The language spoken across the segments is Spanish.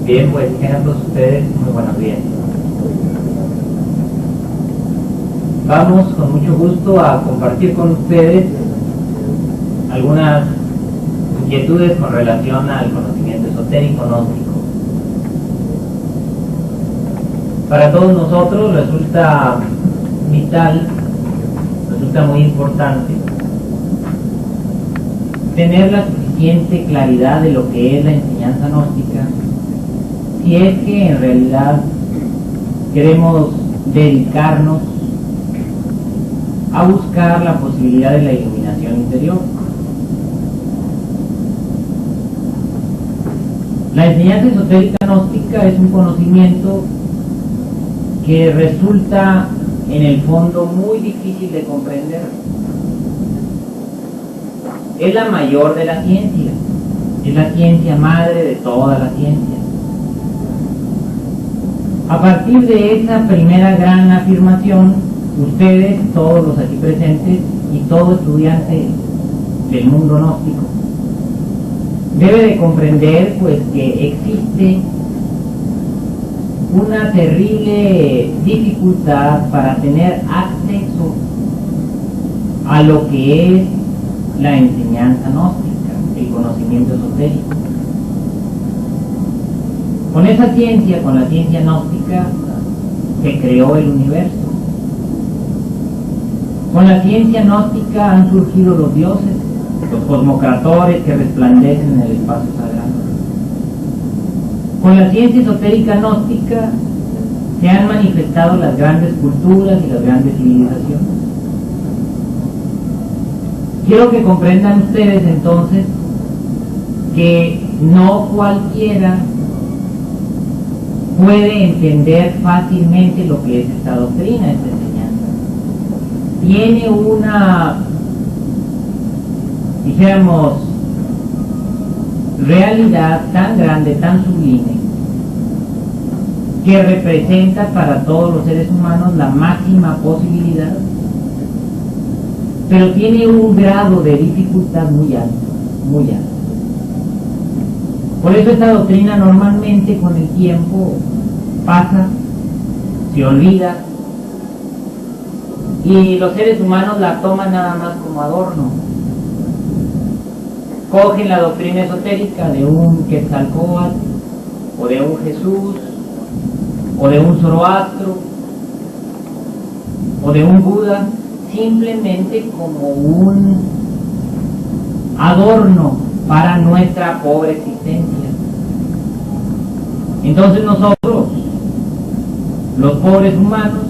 Bien, pues tengan todos ustedes muy buenos días. Vamos con mucho gusto a compartir con ustedes algunas inquietudes con relación al conocimiento esotérico gnóstico. Para todos nosotros resulta vital, resulta muy importante tener la suficiente claridad de lo que es la enseñanza gnóstica, si es que en realidad queremos dedicarnos a buscar la posibilidad de la iluminación interior. La enseñanza esotérica gnóstica es un conocimiento que resulta en el fondo muy difícil de comprender. Es la mayor de la ciencia, es la ciencia madre de toda la ciencia. A partir de esa primera gran afirmación, ustedes, todos los aquí presentes y todo estudiante del mundo gnóstico, debe de comprender pues que existe una terrible dificultad para tener acceso a lo que es la enseñanza gnóstica, el conocimiento esotérico. Con esa ciencia, con la ciencia gnóstica, se creó el universo. Con la ciencia gnóstica han surgido los dioses, los cosmocratores que resplandecen en el espacio sagrado. Con la ciencia esotérica gnóstica se han manifestado las grandes culturas y las grandes civilizaciones. Quiero que comprendan ustedes entonces que no cualquiera puede entender fácilmente lo que es esta doctrina, esta enseñanza. Tiene una, dijéramos, realidad tan grande, tan sublime, que representa para todos los seres humanos la máxima posibilidad, pero tiene un grado de dificultad muy alto, muy alto. Por eso esta doctrina normalmente con el tiempo pasa, se olvida, y los seres humanos la toman nada más como adorno. Cogen la doctrina esotérica de un Quetzalcóatl, o de un Jesús, o de un Zoroastro, o de un Buda, simplemente como un adorno para nuestra pobre existencia. Entonces nosotros, los pobres humanos,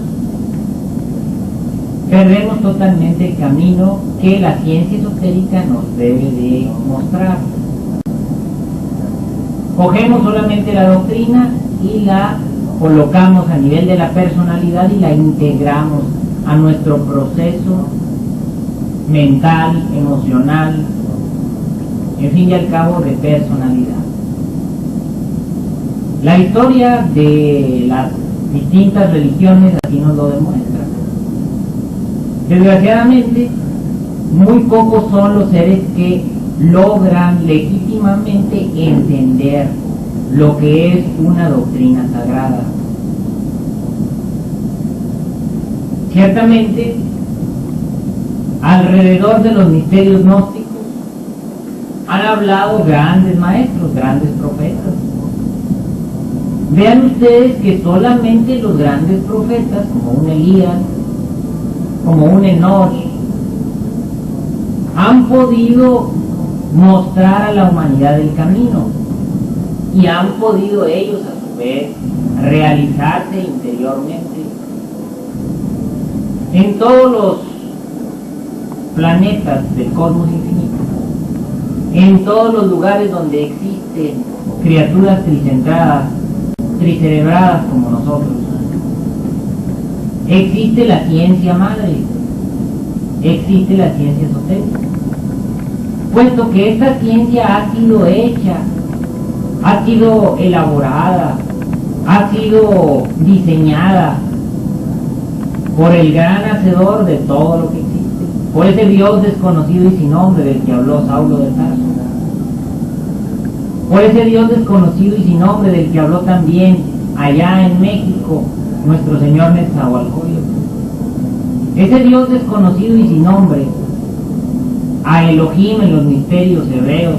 perdemos totalmente el camino que la ciencia esotérica nos debe de mostrar. Cogemos solamente la doctrina y la colocamos a nivel de la personalidad y la integramos a nuestro proceso mental, emocional, en fin y al cabo de personalidad. La historia de las distintas religiones así nos lo demuestra. Desgraciadamente, muy pocos son los seres que logran legítimamente entender lo que es una doctrina sagrada. Ciertamente, alrededor de los misterios gnósticos han hablado grandes maestros, grandes profetas. Vean ustedes que solamente los grandes profetas, como un Elías, como un Enoch, han podido mostrar a la humanidad el camino y han podido ellos a su vez realizarse interiormente. En todos los planetas del cosmos infinito, en todos los lugares donde existen criaturas tricentradas, tricerebradas como nosotros, existe la ciencia madre, existe la ciencia esotérica, puesto que esta ciencia ha sido hecha, ha sido elaborada, ha sido diseñada por el gran hacedor de todo lo que existe, por ese Dios desconocido y sin nombre del que habló Saulo de Tarso. por ese Dios desconocido y sin nombre del que habló también allá en México nuestro Señor Netzahualcóyotl. Ese Dios desconocido y sin nombre, a Elohim en los misterios hebreos,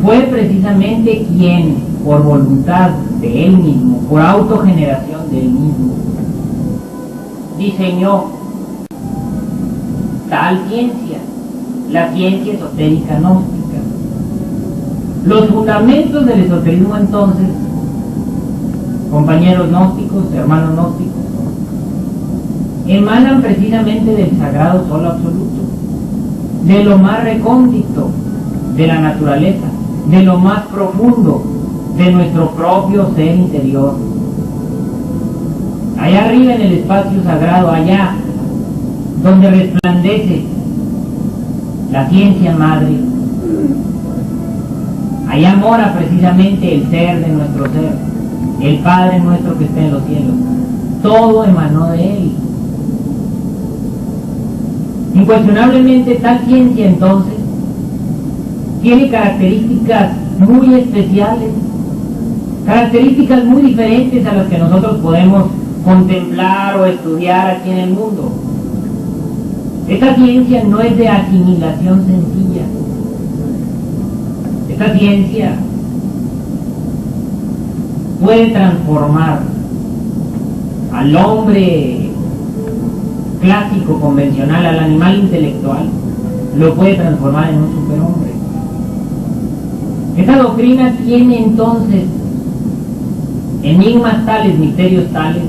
fue precisamente quien, por voluntad de él mismo, por autogeneración de él mismo, diseñó tal ciencia, la ciencia esotérica gnóstica. Los fundamentos del esoterismo entonces, compañeros gnósticos, hermanos gnósticos, emanan precisamente del sagrado solo absoluto, de lo más recóndito de la naturaleza, de lo más profundo de nuestro propio ser interior. Allá arriba en el espacio sagrado, allá donde resplandece la ciencia madre, allá mora precisamente el ser de nuestro ser, el Padre nuestro que está en los cielos. Todo emanó de él. Incuestionablemente tal ciencia entonces tiene características muy especiales, características muy diferentes a las que nosotros podemos contemplar o estudiar aquí en el mundo. Esta ciencia no es de asimilación sencilla. Esta ciencia puede transformar al hombre clásico, convencional, al animal intelectual, lo puede transformar en un superhombre. Esta doctrina tiene entonces enigmas tales, misterios tales,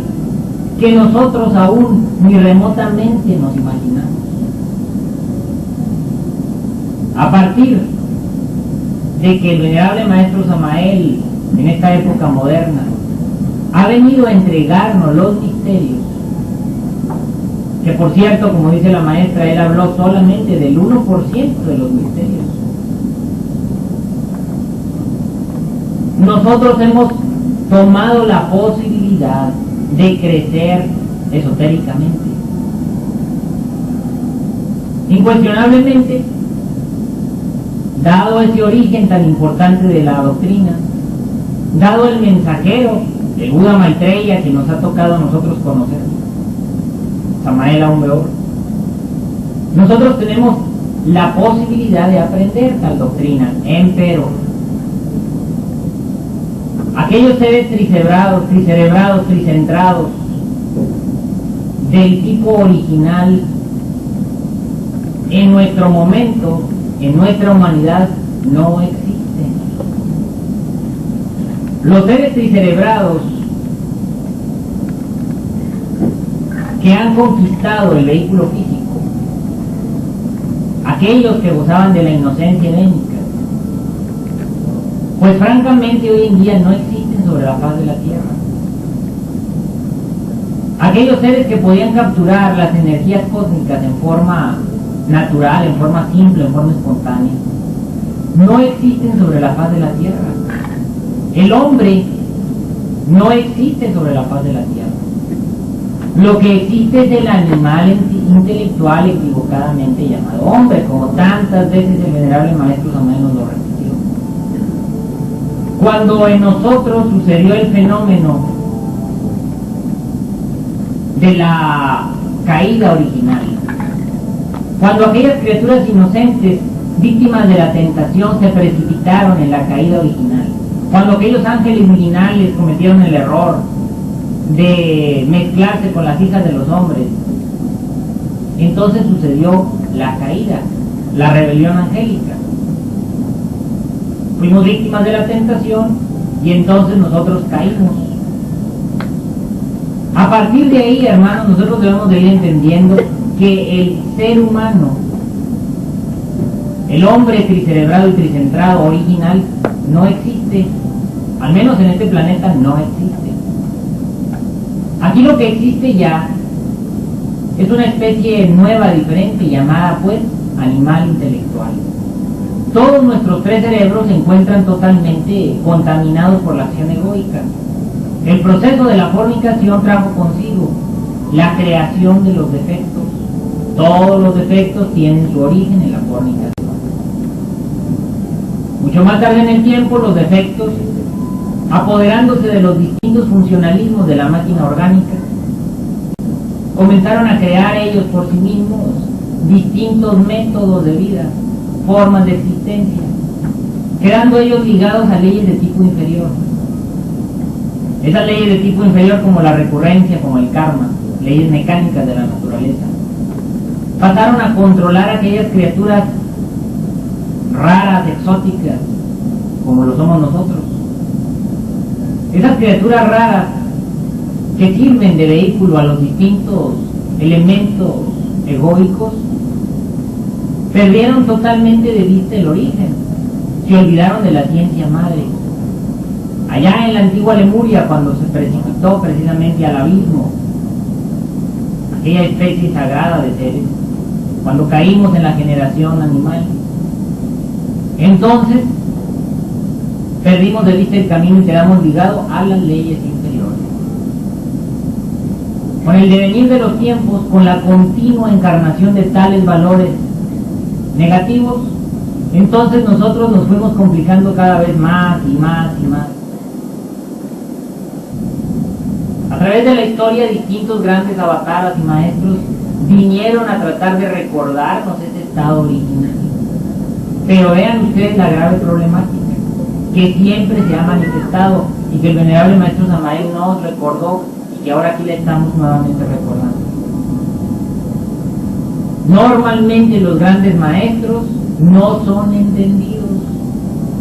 que nosotros aún ni remotamente nos imaginamos. A partir de que el venerable maestro Samael, en esta época moderna, ha venido a entregarnos los misterios, que por cierto, como dice la maestra, él habló solamente del 1% de los misterios. Nosotros hemos tomado la posibilidad de crecer esotéricamente. Incuestionablemente, dado ese origen tan importante de la doctrina, dado el mensajero, el Buda Maitreya, que nos ha tocado a nosotros conocer, Samael Aun-Weor, nosotros tenemos la posibilidad de aprender tal doctrina, empero aquellos seres tricebrados, tricentrados, del tipo original, en nuestro momento, en nuestra humanidad, no existen. Los seres tricerebrados que han conquistado el vehículo físico, aquellos que gozaban de la inocencia edénica, pues francamente hoy en día no existen sobre la faz de la tierra. Aquellos seres que podían capturar las energías cósmicas en forma natural, en forma simple, en forma espontánea, no existen sobre la faz de la tierra. El hombre no existe sobre la faz de la tierra. Lo que existe es el animal intelectual equivocadamente llamado hombre, como tantas veces el venerable maestro Samael nos lo repitió. Cuando en nosotros sucedió el fenómeno de la caída original, cuando aquellas criaturas inocentes, víctimas de la tentación, se precipitaron en la caída original, cuando aquellos ángeles originales cometieron el error de mezclarse con las hijas de los hombres, entonces sucedió la caída, la rebelión angélica. Fuimos víctimas de la tentación y entonces nosotros caímos. A partir de ahí, hermanos, nosotros debemos de ir entendiendo que el ser humano, el hombre tricerebrado y tricentrado original, no existe. Al menos en este planeta no existe. Aquí lo que existe ya es una especie nueva, diferente, llamada pues animal intelectual. Todos nuestros tres cerebros se encuentran totalmente contaminados por la acción egoica. El proceso de la fornicación trajo consigo la creación de los defectos. Todos los defectos tienen su origen en la fornicación. Mucho más tarde en el tiempo, los defectos, apoderándose de los distintos funcionalismos de la máquina orgánica, comenzaron a crear ellos por sí mismos distintos métodos de vida, formas de existencia, quedando ellos ligados a leyes de tipo inferior. Esas leyes de tipo inferior, como la recurrencia, como el karma, leyes mecánicas de la naturaleza, pasaron a controlar a aquellas criaturas raras, exóticas, como lo somos nosotros. Esas criaturas raras que sirven de vehículo a los distintos elementos egoicos, perdieron totalmente de vista el origen, se olvidaron de la ciencia madre. Allá en la antigua Lemuria, cuando se precipitó precisamente al abismo, aquella especie sagrada de seres, cuando caímos en la generación animal, entonces perdimos de vista el camino y quedamos ligados a las leyes inferiores. Con el devenir de los tiempos, con la continua encarnación de tales valores negativos, entonces nosotros nos fuimos complicando cada vez más y más y más. A través de la historia, distintos grandes avataras y maestros vinieron a tratar de recordarnos ese estado original. Pero vean ustedes la grave problemática que siempre se ha manifestado y que el venerable maestro Samael nos recordó y que ahora aquí le estamos nuevamente recordando. Normalmente los grandes maestros no son entendidos,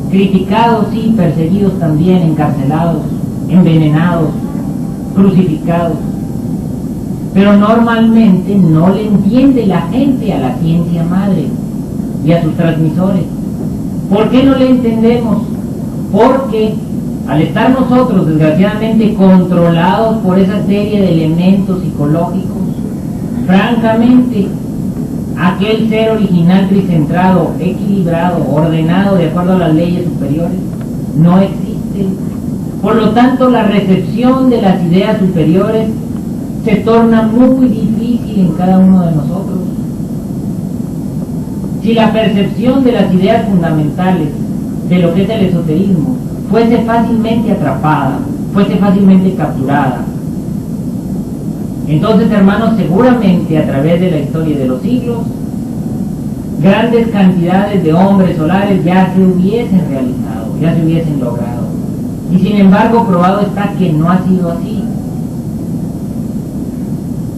criticados sí, perseguidos también, encarcelados, envenenados, crucificados, pero normalmente no le entiende la gente a la ciencia madre y a sus transmisores. ¿Por qué no le entendemos? Porque al estar nosotros desgraciadamente controlados por esa serie de elementos psicológicos, francamente aquel ser original tricentrado, equilibrado, ordenado de acuerdo a las leyes superiores, no existe. Por lo tanto, la recepción de las ideas superiores se torna muy difícil en cada uno de nosotros. Si la percepción de las ideas fundamentales de lo que es el esoterismo fuese fácilmente atrapada, fuese fácilmente capturada, entonces, hermanos, seguramente a través de la historia de los siglos, grandes cantidades de hombres solares ya se hubiesen realizado, ya se hubiesen logrado. Y sin embargo, probado está que no ha sido así.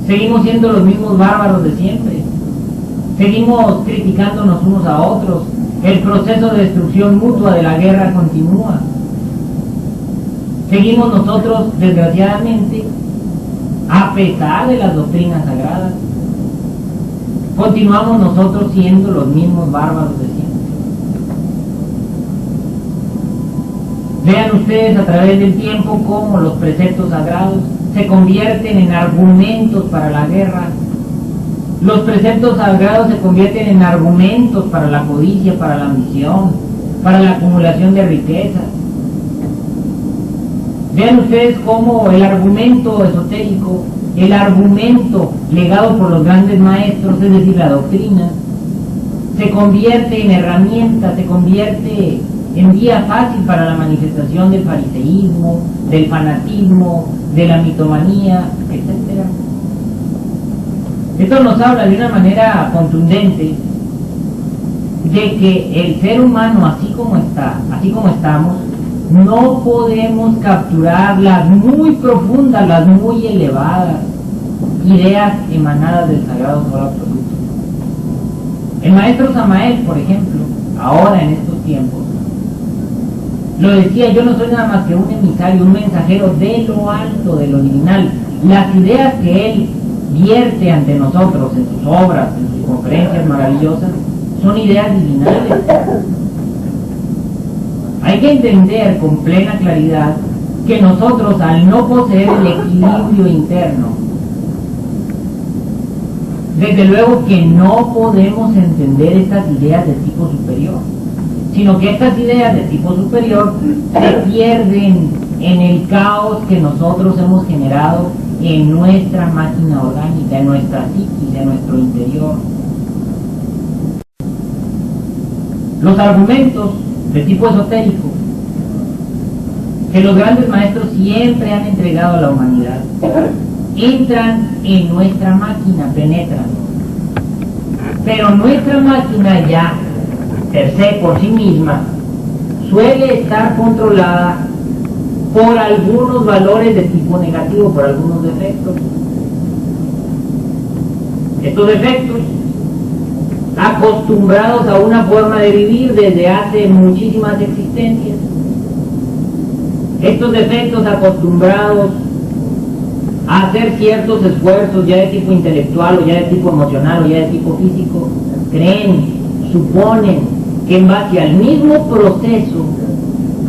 Seguimos siendo los mismos bárbaros de siempre. Seguimos criticándonos unos a otros. El proceso de destrucción mutua de la guerra continúa. Seguimos nosotros, desgraciadamente, a pesar de las doctrinas sagradas, continuamos nosotros siendo los mismos bárbaros de siempre. Vean ustedes a través del tiempo cómo los preceptos sagrados se convierten en argumentos para la guerra. Los preceptos sagrados se convierten en argumentos para la codicia, para la ambición, para la acumulación de riquezas. Vean ustedes cómo el argumento esotérico, el argumento legado por los grandes maestros, es decir, la doctrina, se convierte en herramienta, se convierte en vía fácil para la manifestación del fariseísmo, del fanatismo, de la mitomanía, etc. Esto nos habla de una manera contundente de que el ser humano, así como está, así como estamos, no podemos capturar las muy profundas, las muy elevadas ideas emanadas del Sagrado Sol Absoluto. El maestro Samael, por ejemplo, ahora en estos tiempos, lo decía: yo no soy nada más que un emisario, un mensajero de lo alto, de lo divinal. Las ideas que él vierte ante nosotros en sus obras, en sus conferencias maravillosas, son ideas divinales. Hay que entender con plena claridad que nosotros, al no poseer el equilibrio interno, desde luego que no podemos entender estas ideas de tipo superior, sino que estas ideas de tipo superior se pierden en el caos que nosotros hemos generado en nuestra máquina orgánica, en nuestra psiquis, en nuestro interior. Los argumentos de tipo esotérico, que los grandes maestros siempre han entregado a la humanidad, entran en nuestra máquina, penetran. Pero nuestra máquina ya, per se, por sí misma, suele estar controlada por algunos valores de tipo negativo, por algunos defectos. Estos defectos, acostumbrados a una forma de vivir desde hace muchísimas existencias, estos defectos acostumbrados a hacer ciertos esfuerzos ya de tipo intelectual o ya de tipo emocional o ya de tipo físico, creen, suponen que en base al mismo proceso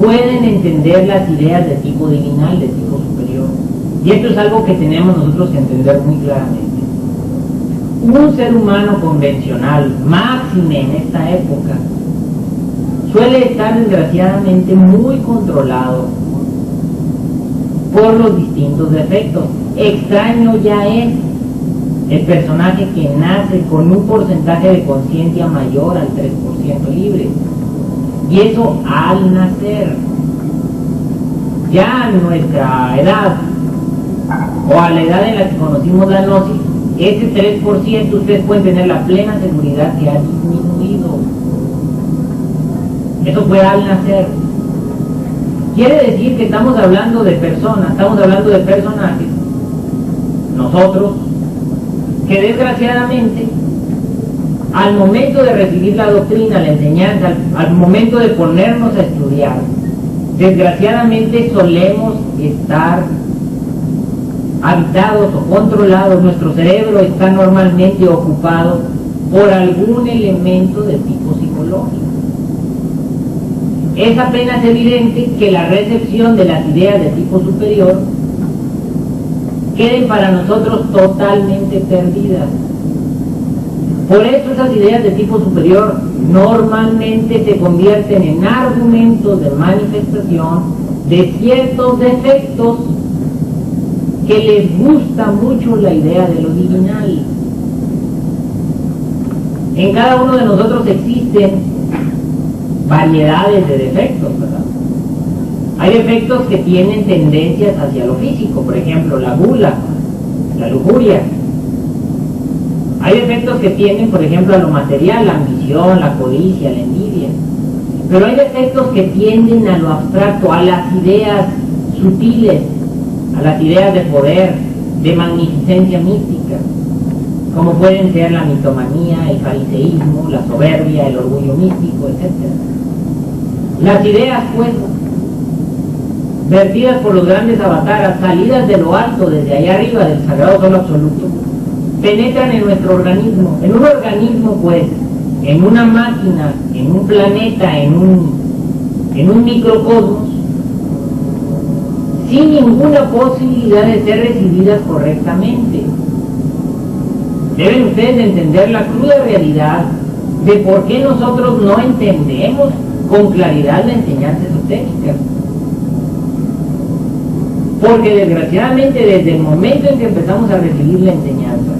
pueden entender las ideas de tipo divinal, de tipo superior. Y esto es algo que tenemos nosotros que entender muy claramente. Un ser humano convencional, máxime en esta época, suele estar desgraciadamente muy controlado por los distintos defectos. Extraño ya es el personaje que nace con un porcentaje de conciencia mayor al 3% libre. Y eso al nacer. Ya a nuestra edad, o a la edad en la que conocimos la gnosis, ese 3% ustedes pueden tener la plena seguridad que ha disminuido. Eso fue al nacer. Quiere decir que estamos hablando de personas, estamos hablando de personajes, nosotros, que desgraciadamente, al momento de recibir la doctrina, la enseñanza, al momento de ponernos a estudiar, desgraciadamente solemos estar habitados o controlados, nuestro cerebro está normalmente ocupado por algún elemento de tipo psicológico. Es apenas evidente que la recepción de las ideas de tipo superior queden para nosotros totalmente perdidas. Por eso esas ideas de tipo superior normalmente se convierten en argumentos de manifestación de ciertos defectos que les gusta mucho la idea de lo divinal. En cada uno de nosotros existen variedades de defectos, ¿verdad? Hay defectos que tienen tendencias hacia lo físico, por ejemplo, la gula, la lujuria. Hay defectos que tienden, por ejemplo, a lo material, la ambición, la codicia, la envidia. Pero hay defectos que tienden a lo abstracto, a las ideas sutiles, a las ideas de poder, de magnificencia mística, como pueden ser la mitomanía, el fariseísmo, la soberbia, el orgullo místico, etc. Las ideas, pues, vertidas por los grandes avataras, salidas de lo alto, desde allá arriba, del sagrado sol absoluto, penetran en nuestro organismo, en un organismo, pues, en una máquina, en un planeta, en un microcosmos, sin ninguna posibilidad de ser recibidas correctamente. Deben ustedes entender la cruda realidad de por qué nosotros no entendemos con claridad la enseñanza esotérica. Porque desgraciadamente desde el momento en que empezamos a recibir la enseñanza,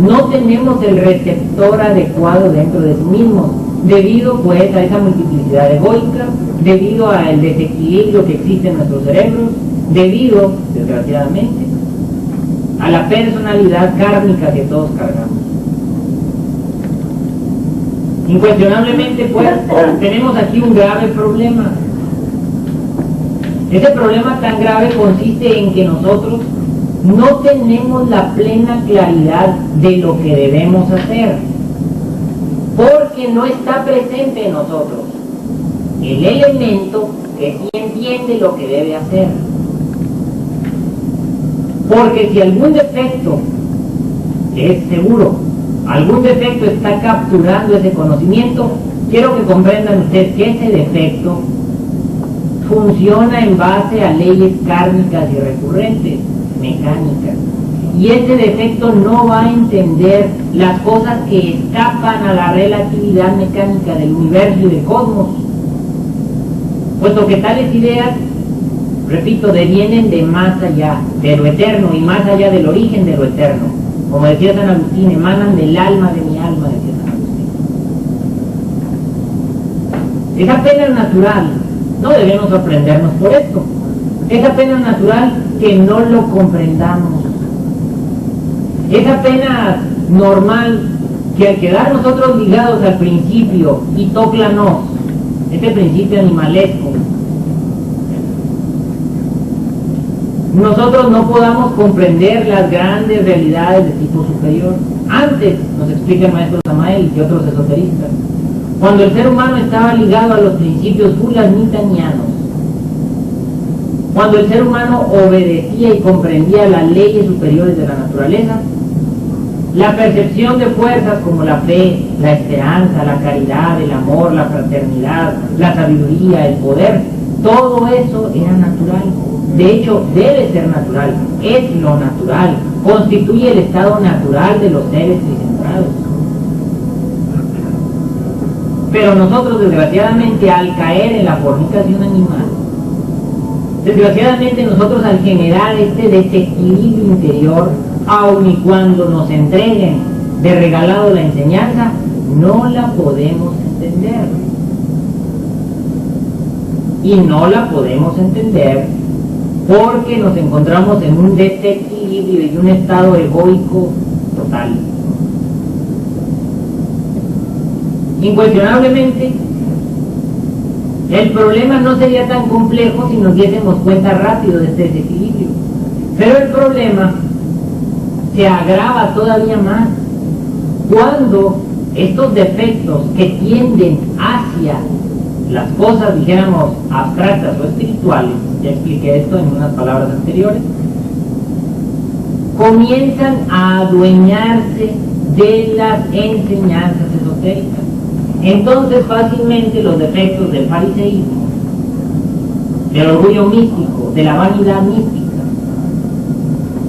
no tenemos el receptor adecuado dentro de sí mismos, debido pues a esa multiplicidad egoica, debido al desequilibrio que existe en nuestros cerebros, debido, desgraciadamente, a la personalidad kármica que todos cargamos. Incuestionablemente, pues, tenemos aquí un grave problema. Ese problema tan grave consiste en que nosotros no tenemos la plena claridad de lo que debemos hacer, porque no está presente en nosotros el elemento que sí entiende lo que debe hacer. Porque si algún defecto, es seguro, algún defecto está capturando ese conocimiento, quiero que comprendan ustedes que ese defecto funciona en base a leyes kármicas y recurrentes, mecánicas. Y ese defecto no va a entender las cosas que escapan a la relatividad mecánica del universo y del cosmos, puesto que tales ideas, repito, devienen de más allá, de lo eterno y más allá del origen de lo eterno. Como decía San Agustín, emanan del alma de mi alma, decía San Agustín. Es apenas natural, no debemos sorprendernos por esto, es apenas natural que no lo comprendamos. Es apenas normal que al quedar nosotros ligados al principio y tóclanos, este principio animalesco, nosotros no podamos comprender las grandes realidades de tipo superior. Antes, nos explica el maestro Samael y otros esoteristas, cuando el ser humano estaba ligado a los principios fulanitanianos, cuando el ser humano obedecía y comprendía las leyes superiores de la naturaleza, la percepción de fuerzas como la fe, la esperanza, la caridad, el amor, la fraternidad, la sabiduría, el poder, todo eso era natural. De hecho, debe ser natural, es lo natural, constituye el estado natural de los seres tricentrados. Pero nosotros, desgraciadamente, al caer en la fornicación animal, desgraciadamente nosotros al generar este desequilibrio interior, aun y cuando nos entreguen de regalado la enseñanza, no la podemos entender. Y no la podemos entender porque nos encontramos en un desequilibrio y un estado egoico total. Incuestionablemente, el problema no sería tan complejo si nos diésemos cuenta rápido de este desequilibrio. Pero el problema se agrava todavía más cuando estos defectos que tienden hacia las cosas, dijéramos, abstractas o espirituales, ya expliqué esto en unas palabras anteriores, comienzan a adueñarse de las enseñanzas esotéricas. Entonces fácilmente los defectos del fariseísmo, del orgullo místico, de la vanidad mística,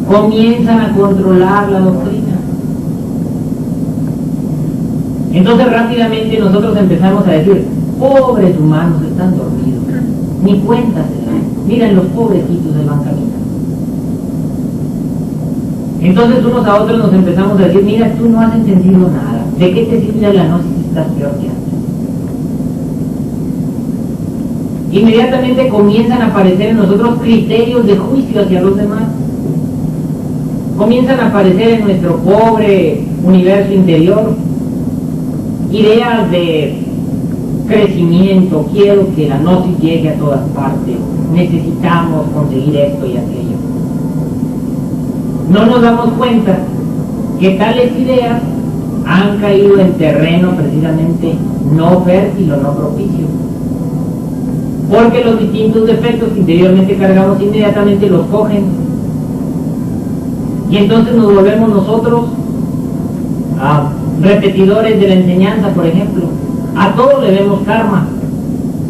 comienzan a controlar la doctrina. Entonces rápidamente nosotros empezamos a decir: pobres humanos, están dormidos, ni cuenta se dan, miren los pobrecitos del van caminando. Entonces unos a otros nos empezamos a decir: mira, tú no has entendido nada, ¿de qué te sirve la gnosis si estás peor que antes? Inmediatamente comienzan a aparecer en nosotros criterios de juicio hacia los demás. Comienzan a aparecer en nuestro pobre universo interior ideas de crecimiento: quiero que la gnosis llegue a todas partes, necesitamos conseguir esto y aquello. No nos damos cuenta que tales ideas han caído en terreno precisamente no fértil o no propicio, porque los distintos defectos que interiormente cargamos inmediatamente los cogen, y entonces nos volvemos nosotros repetidores de la enseñanza. Por ejemplo, a todos le vemos karma.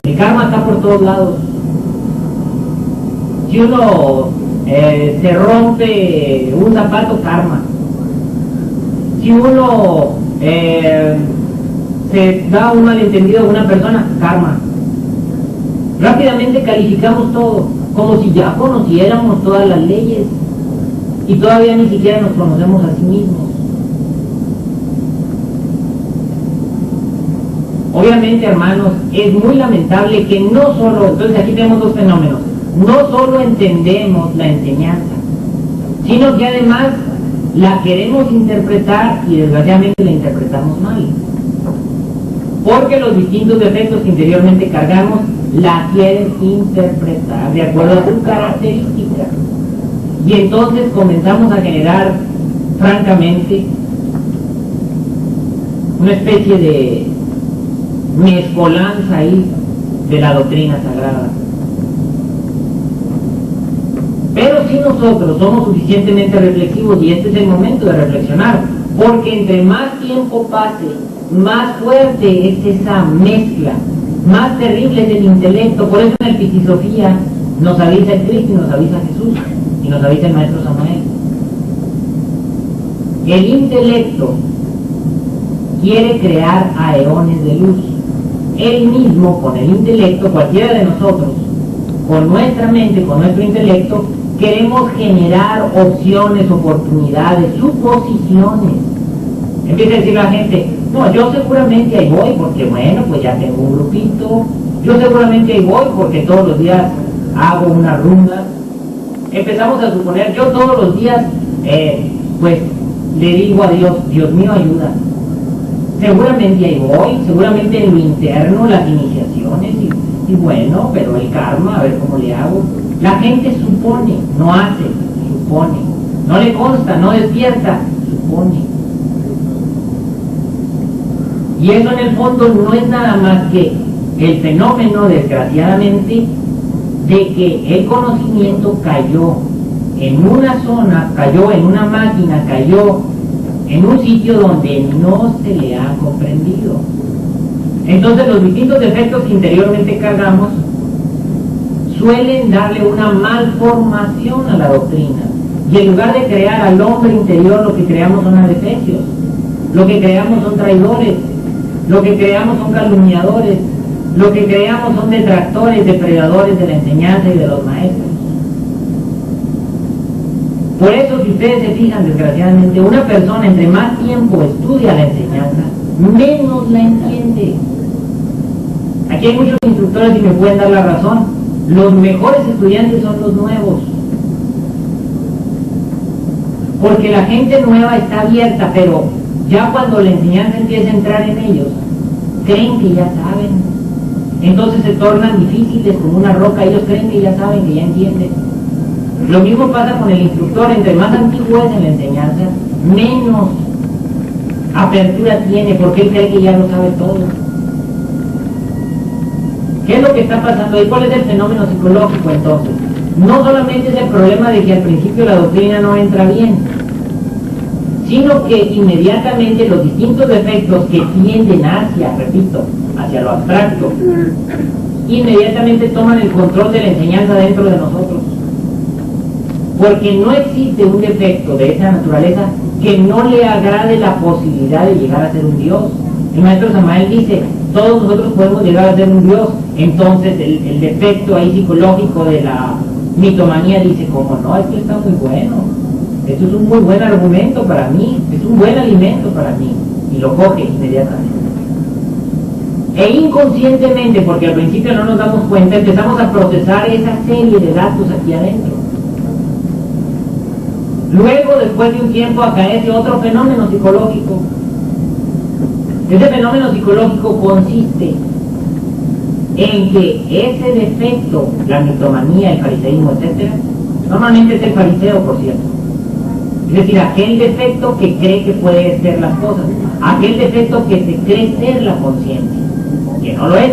El karma está por todos lados. Si uno se rompe un zapato, karma. Si uno se da un malentendido a una persona, karma. Rápidamente calificamos todo, como si ya conociéramos todas las leyes, y todavía ni siquiera nos conocemos a sí mismos. Obviamente, hermanos, es muy lamentable que no solo, entonces aquí tenemos dos fenómenos: no solo entendemos la enseñanza, sino que además la queremos interpretar y desgraciadamente la interpretamos mal, porque los distintos defectos que interiormente cargamos la quieren interpretar de acuerdo a su característica, y entonces comenzamos a generar francamente una especie de mezcolanza ahí de la doctrina sagrada. Pero si nosotros somos suficientemente reflexivos, y este es el momento de reflexionar, porque entre más tiempo pase, más fuerte es esa mezcla, más terrible es el intelecto. Por eso en el Pistisofía nos avisa el Cristo y nos avisa Jesús y nos avisa el maestro Samael. El intelecto quiere crear aeones de luz. Él mismo, con el intelecto, cualquiera de nosotros, con nuestra mente, con nuestro intelecto, queremos generar opciones, oportunidades, suposiciones. Empieza a decir la gente: No, yo seguramente ahí voy porque bueno, pues ya tengo un grupito, yo seguramente ahí voy porque todos los días hago una rumba. Empezamos a suponer, yo todos los días pues le digo a Dios, Dios mío ayuda. Seguramente ahí voy, seguramente en lo interno, las iniciaciones y bueno, pero el karma, a ver cómo le hago. La gente supone, no hace, supone. No le consta, no despierta, supone. Y eso en el fondo no es nada más que el fenómeno, desgraciadamente, de que el conocimiento cayó en una zona, cayó en una máquina, cayó en un sitio donde no se le ha comprendido. Entonces los distintos defectos que interiormente cargamos suelen darle una malformación a la doctrina. Y en lugar de crear al hombre interior, lo que creamos son adefesios, lo que creamos son traidores, lo que creamos son calumniadores, lo que creamos son detractores, depredadores de la enseñanza y de los maestros. Por eso, si ustedes se fijan, desgraciadamente, una persona entre más tiempo estudia la enseñanza, menos la entiende. Aquí hay muchos instructores y me pueden dar la razón. Los mejores estudiantes son los nuevos. Porque la gente nueva está abierta, pero ya cuando la enseñanza empieza a entrar en ellos, creen que ya saben. Entonces se tornan difíciles como una roca, ellos creen que ya saben, que ya entienden. Lo mismo pasa con el instructor, entre más antiguo es en la enseñanza, menos apertura tiene, porque él cree que ya lo sabe todo. ¿Qué es lo que está pasando ahí? ¿Cuál es el fenómeno psicológico entonces? No solamente es el problema de que al principio la doctrina no entra bien, sino que inmediatamente los distintos defectos que tienden hacia, repito, hacia lo abstracto, inmediatamente toman el control de la enseñanza dentro de nosotros. Porque no existe un defecto de esa naturaleza que no le agrade la posibilidad de llegar a ser un Dios. El maestro Samael dice, todos nosotros podemos llegar a ser un Dios. Entonces el defecto ahí psicológico de la mitomanía dice, ¿cómo no? Esto está muy bueno. Esto es un muy buen argumento para mí, es un buen alimento para mí. Y lo coge inmediatamente. E inconscientemente, porque al principio no nos damos cuenta, empezamos a procesar esa serie de datos aquí adentro. Luego, después de un tiempo, acaece otro fenómeno psicológico. Ese fenómeno psicológico consiste en que ese defecto, la mitomanía, el fariseísmo, etc., normalmente es el fariseo, por cierto. Es decir, aquel defecto que cree que puede ser las cosas, aquel defecto que se cree ser la conciencia, que no lo es,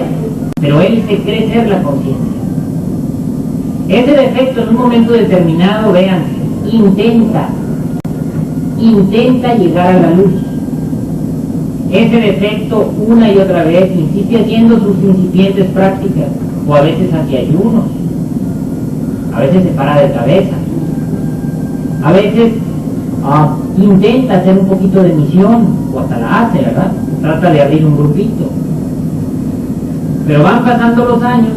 pero él se cree ser la conciencia. Ese defecto en un momento determinado, vean, intenta llegar a la luz. Ese defecto una y otra vez insiste haciendo sus incipientes prácticas, o a veces hacia ayunos, a veces se para de cabeza, a veces intenta hacer un poquito de misión, o hasta la hace, ¿verdad? Trata de abrir un grupito. Pero van pasando los años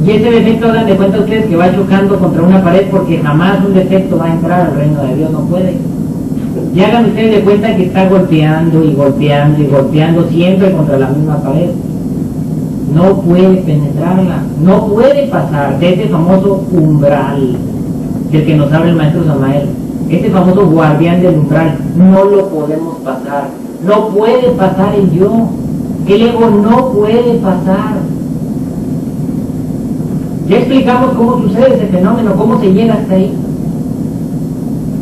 y ese defecto, hagan de cuenta ustedes que va chocando contra una pared, porque jamás un defecto va a entrar al reino de Dios, no puede. Y hagan ustedes de cuenta que está golpeando y golpeando y golpeando siempre contra la misma pared. No puede penetrarla, no puede pasar de ese famoso umbral del que nos habla el maestro Samael. Ese famoso guardián del umbral, no lo podemos pasar. No puede pasar el yo. El ego no puede pasar. Ya explicamos cómo sucede ese fenómeno, cómo se llega hasta ahí.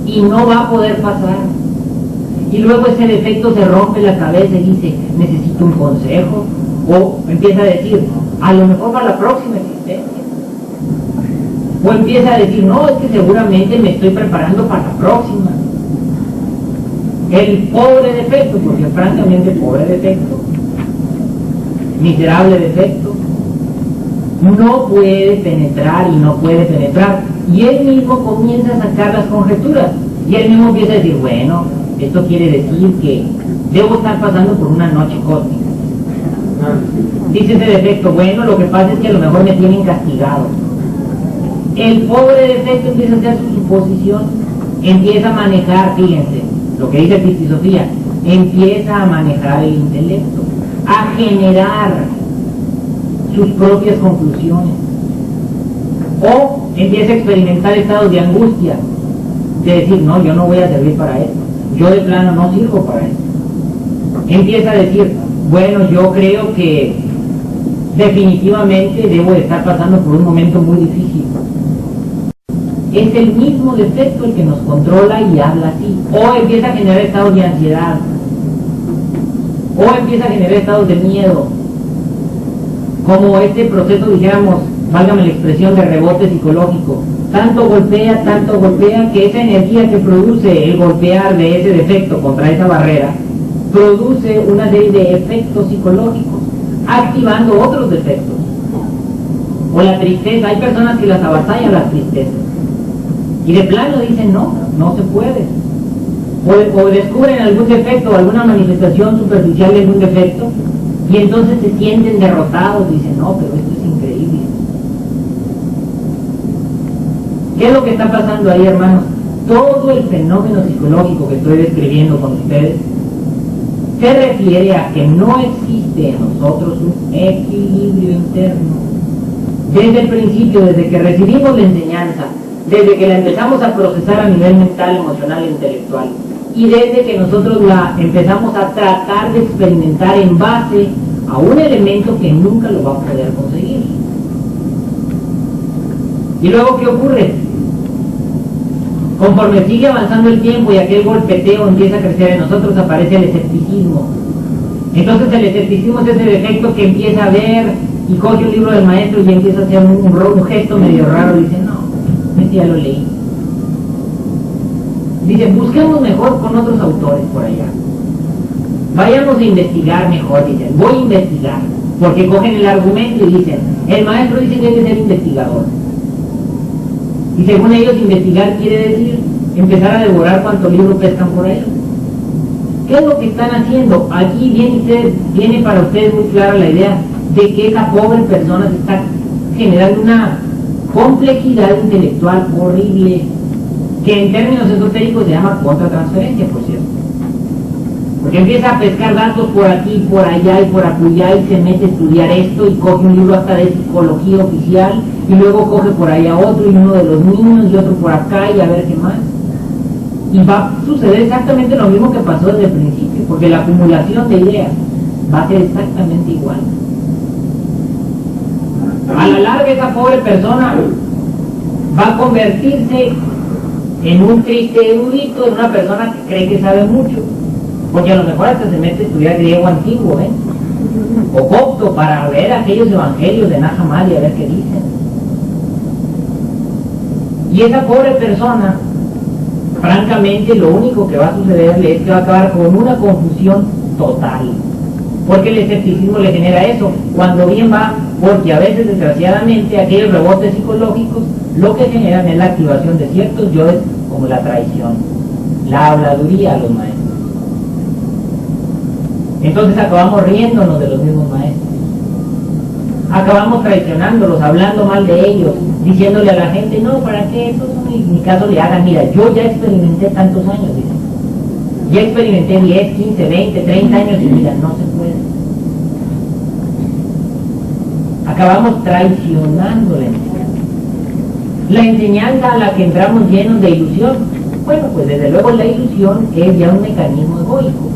Y no va a poder pasar. Y luego ese defecto se rompe la cabeza y dice, necesito un consejo. O empieza a decir, a lo mejor para la próxima existencia. O empieza a decir, no, es que seguramente me estoy preparando para la próxima. El pobre defecto, porque francamente pobre defecto, miserable defecto, no puede penetrar y no puede penetrar. Y él mismo comienza a sacar las conjeturas. Y él mismo empieza a decir, bueno, esto quiere decir que debo estar pasando por una noche cósmica. Dice ese defecto, bueno, lo que pasa es que a lo mejor me tienen castigado. El pobre defecto empieza a hacer su suposición, empieza a manejar, fíjense, lo que dice Pistisofía, empieza a manejar el intelecto, a generar sus propias conclusiones, o empieza a experimentar estados de angustia, de decir, no, yo no voy a servir para esto, yo de plano no sirvo para esto. Empieza a decir, bueno, yo creo que definitivamente debo de estar pasando por un momento muy difícil. Es el mismo defecto el que nos controla y habla así. O empieza a generar estados de ansiedad, o empieza a generar estados de miedo, como este proceso, dijéramos, válgame la expresión, de rebote psicológico. Tanto golpea, que esa energía que produce el golpear de ese defecto contra esa barrera, produce una serie de efectos psicológicos, activando otros defectos. O la tristeza, hay personas que las avasallan las tristezas, y de plano dicen, no, no se puede. O descubren algún defecto, alguna manifestación superficial de algún defecto, y entonces se sienten derrotados, dicen, no, pero esto es increíble. ¿Qué es lo que está pasando ahí, hermanos? Todo el fenómeno psicológico que estoy describiendo con ustedes se refiere a que no existe en nosotros un equilibrio interno. Desde el principio, desde que recibimos la enseñanza, desde que la empezamos a procesar a nivel mental, emocional e intelectual, y desde que nosotros la empezamos a tratar de experimentar en base a un elemento que nunca lo va a poder conseguir. ¿Y luego qué ocurre? Conforme sigue avanzando el tiempo y aquel golpeteo empieza a crecer en nosotros, aparece el escepticismo. Entonces el escepticismo es ese defecto que empieza a ver y coge un libro del maestro y empieza a hacer un gesto medio raro y dice, no, este ya lo leí. Dice, busquemos mejor con otros autores por allá. Vayamos a investigar mejor, dicen, voy a investigar. Porque cogen el argumento y dicen, el maestro dice que hay que ser investigador. Y según ellos, investigar quiere decir empezar a devorar cuanto libro pescan por ahí. ¿Qué es lo que están haciendo? Aquí viene para ustedes muy clara la idea de que esa pobre persona se está generando una complejidad intelectual horrible, que en términos esotéricos se llama contratransferencia, por cierto. Porque empieza a pescar datos por aquí, por allá y por acullá y se mete a estudiar esto y coge un libro hasta de psicología oficial y luego coge por allá otro y uno de los niños y otro por acá y a ver qué más. Y va a suceder exactamente lo mismo que pasó desde el principio, porque la acumulación de ideas va a ser exactamente igual. A la larga esa pobre persona va a convertirse en un triste erudito, en una persona que cree que sabe mucho, porque a lo mejor hasta se mete a estudiar griego antiguo, o copto, para ver aquellos evangelios de Nag Hammadi, a ver qué dicen. Y esa pobre persona, francamente, lo único que va a sucederle es que va a acabar con una confusión total, porque el escepticismo le genera eso, cuando bien va, porque a veces, desgraciadamente, aquellos rebotes psicológicos lo que generan es la activación de ciertos yoes, como la traición, la habladuría a los maestros. Entonces acabamos riéndonos de los mismos maestros, acabamos traicionándolos, hablando mal de ellos, diciéndole a la gente, no, ¿para qué? Eso ni caso le hagan. Mira, yo ya experimenté tantos años, dicen. Ya experimenté 10, 15, 20, 30 años y mira, no se puede. Acabamos traicionando la enseñanza a la que entramos llenos de ilusión. Bueno, pues desde luego la ilusión es ya un mecanismo egoico.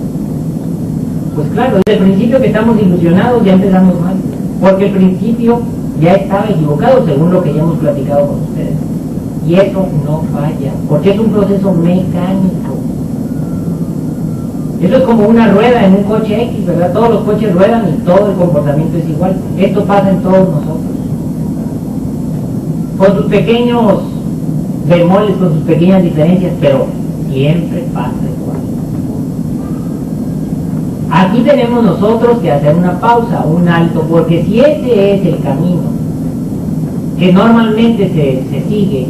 Pues claro, desde el principio que estamos ilusionados ya empezamos mal, porque el principio ya estaba equivocado según lo que ya hemos platicado con ustedes. Y eso no falla, porque es un proceso mecánico. Eso es como una rueda en un coche X, ¿verdad? Todos los coches ruedan y todo el comportamiento es igual. Esto pasa en todos nosotros. Con sus pequeños bemoles, con sus pequeñas diferencias, pero siempre pasa igual. Aquí tenemos nosotros que hacer una pausa, un alto, porque si ese es el camino que normalmente se sigue,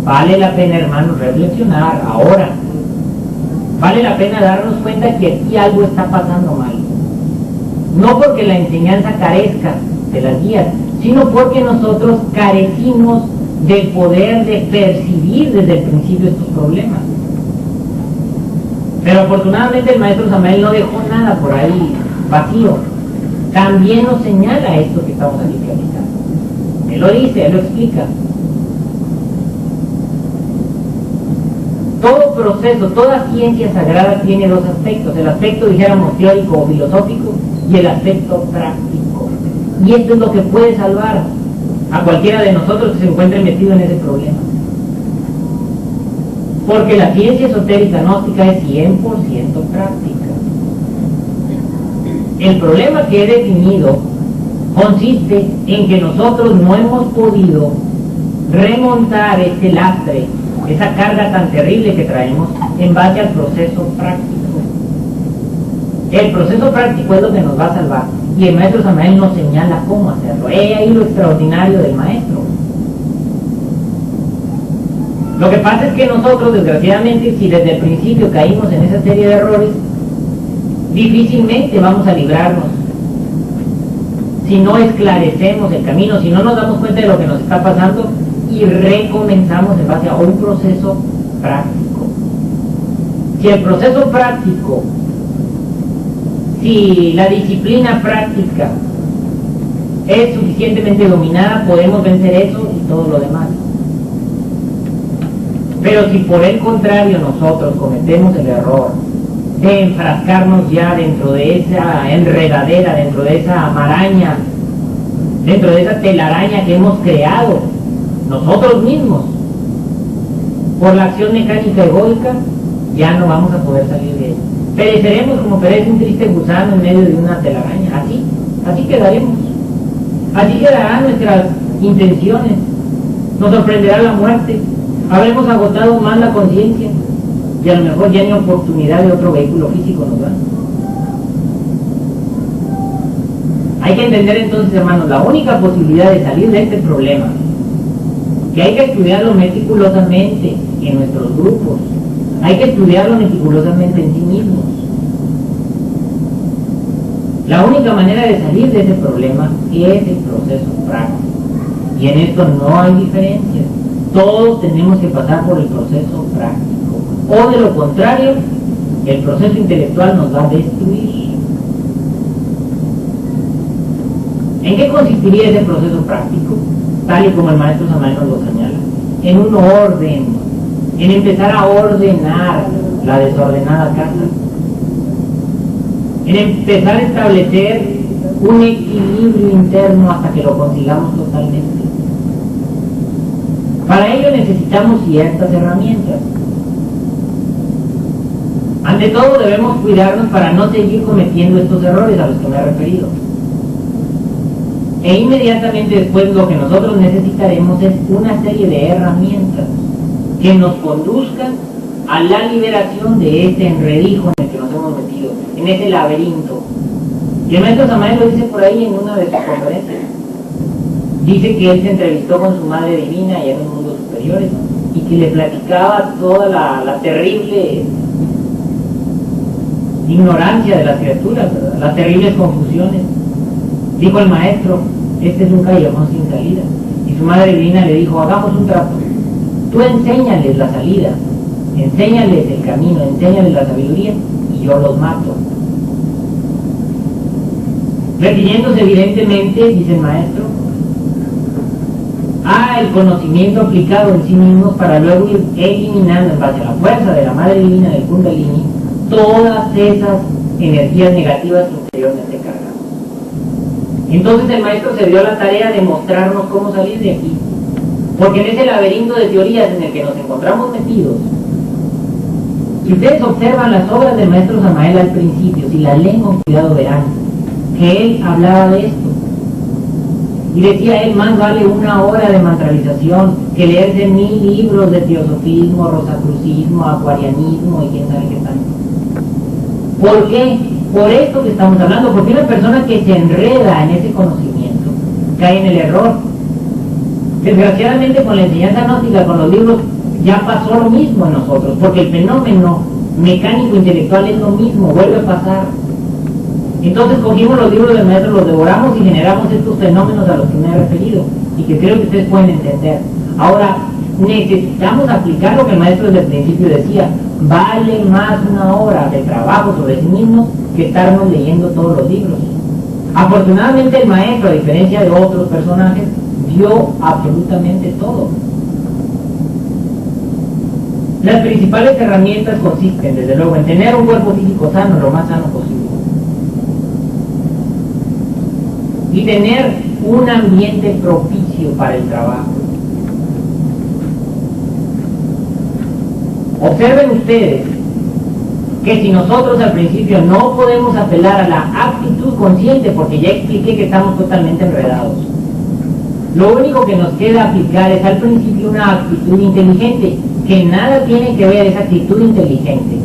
vale la pena, hermanos, reflexionar ahora. Vale la pena darnos cuenta que aquí algo está pasando mal. No porque la enseñanza carezca de las guías, sino porque nosotros carecimos del poder de percibir desde el principio estos problemas. Pero afortunadamente el maestro Samael no dejó nada por ahí vacío. También nos señala esto que estamos aquí platicando. Él lo dice, él lo explica. Todo proceso, toda ciencia sagrada tiene dos aspectos. El aspecto, dijéramos, teórico o filosófico y el aspecto práctico. Y esto es lo que puede salvar a cualquiera de nosotros que se encuentre metido en ese problema. Porque la ciencia esotérica gnóstica es 100% práctica. El problema que he definido consiste en que nosotros no hemos podido remontar este lastre, esa carga tan terrible que traemos, en base al proceso práctico. El proceso práctico es lo que nos va a salvar, y el maestro Samael nos señala cómo hacerlo. He ahí lo extraordinario del maestro. Lo que pasa es que nosotros, desgraciadamente, si desde el principio caímos en esa serie de errores, difícilmente vamos a librarnos. Si no esclarecemos el camino, si no nos damos cuenta de lo que nos está pasando y recomenzamos en base a un proceso práctico. Si el proceso práctico, si la disciplina práctica es suficientemente dominada, podemos vencer eso y todo lo demás. Pero si por el contrario nosotros cometemos el error de enfrascarnos ya dentro de esa enredadera, dentro de esa maraña, dentro de esa telaraña que hemos creado nosotros mismos por la acción mecánica egoica, ya no vamos a poder salir de ella. Pereceremos como perece un triste gusano en medio de una telaraña. Así quedaremos. Así quedarán nuestras intenciones. Nos sorprenderá la muerte. Habremos agotado más la conciencia y a lo mejor ya ni oportunidad de otro vehículo físico nos dan. Hay que entender entonces, hermanos, la única posibilidad de salir de este problema, que hay que estudiarlo meticulosamente en nuestros grupos, hay que estudiarlo meticulosamente en sí mismos. La única manera de salir de ese problema es el proceso práctico. Y en esto no hay diferencias. Todos tenemos que pasar por el proceso práctico. O de lo contrario, el proceso intelectual nos va a destruir. ¿En qué consistiría ese proceso práctico? Tal y como el maestro Samael nos lo señala. En un orden, en empezar a ordenar la desordenada casa, en empezar a establecer un equilibrio interno hasta que lo consigamos totalmente. Para ello necesitamos ciertas herramientas. Ante todo debemos cuidarnos para no seguir cometiendo estos errores a los que me he referido. E inmediatamente después lo que nosotros necesitaremos es una serie de herramientas que nos conduzcan a la liberación de este enredijo en el que nos hemos metido, en ese laberinto. Y el maestro Samael lo dice por ahí en una de sus conferencias. Dice que él se entrevistó con su madre divina allá en los mundos superiores y que le platicaba toda la terrible ignorancia de las criaturas, ¿verdad? Las terribles confusiones. Dijo el maestro, este es un callejón sin salida. Y su madre divina le dijo, hagamos un trato. Tú enséñales la salida, enséñales el camino, enséñales la sabiduría y yo los mato. Refiriéndose evidentemente, dice el maestro, a el conocimiento aplicado en sí mismos para luego ir eliminando en base a la fuerza de la madre divina del Kundalini todas esas energías negativas interiormente cargadas. Entonces el maestro se dio la tarea de mostrarnos cómo salir de aquí, porque en ese laberinto de teorías en el que nos encontramos metidos, si ustedes observan las obras del maestro Samael al principio, si las leen con cuidado verán que él hablaba de esto y decía él, más vale una hora de mantralización que leerse 1000 libros de teosofismo, rosacrucismo, acuarianismo y quién sabe qué tanto. ¿Por qué? Por esto que estamos hablando, porque una persona que se enreda en ese conocimiento cae en el error. Desgraciadamente con la enseñanza gnóstica, con los libros, ya pasó lo mismo en nosotros, porque el fenómeno mecánico intelectual es lo mismo, vuelve a pasar. Entonces cogimos los libros del maestro, los devoramos y generamos estos fenómenos a los que me he referido y que creo que ustedes pueden entender. Ahora, necesitamos aplicar lo que el maestro desde el principio decía, vale más una hora de trabajo sobre sí mismos que estarnos leyendo todos los libros. Afortunadamente el maestro, a diferencia de otros personajes, vio absolutamente todo. Las principales herramientas consisten, desde luego, en tener un cuerpo físico sano, lo más sano posible, y tener un ambiente propicio para el trabajo. Observen ustedes que si nosotros al principio no podemos apelar a la actitud consciente, porque ya expliqué que estamos totalmente enredados, lo único que nos queda aplicar es al principio una actitud inteligente, que nada tiene que ver esa actitud inteligente,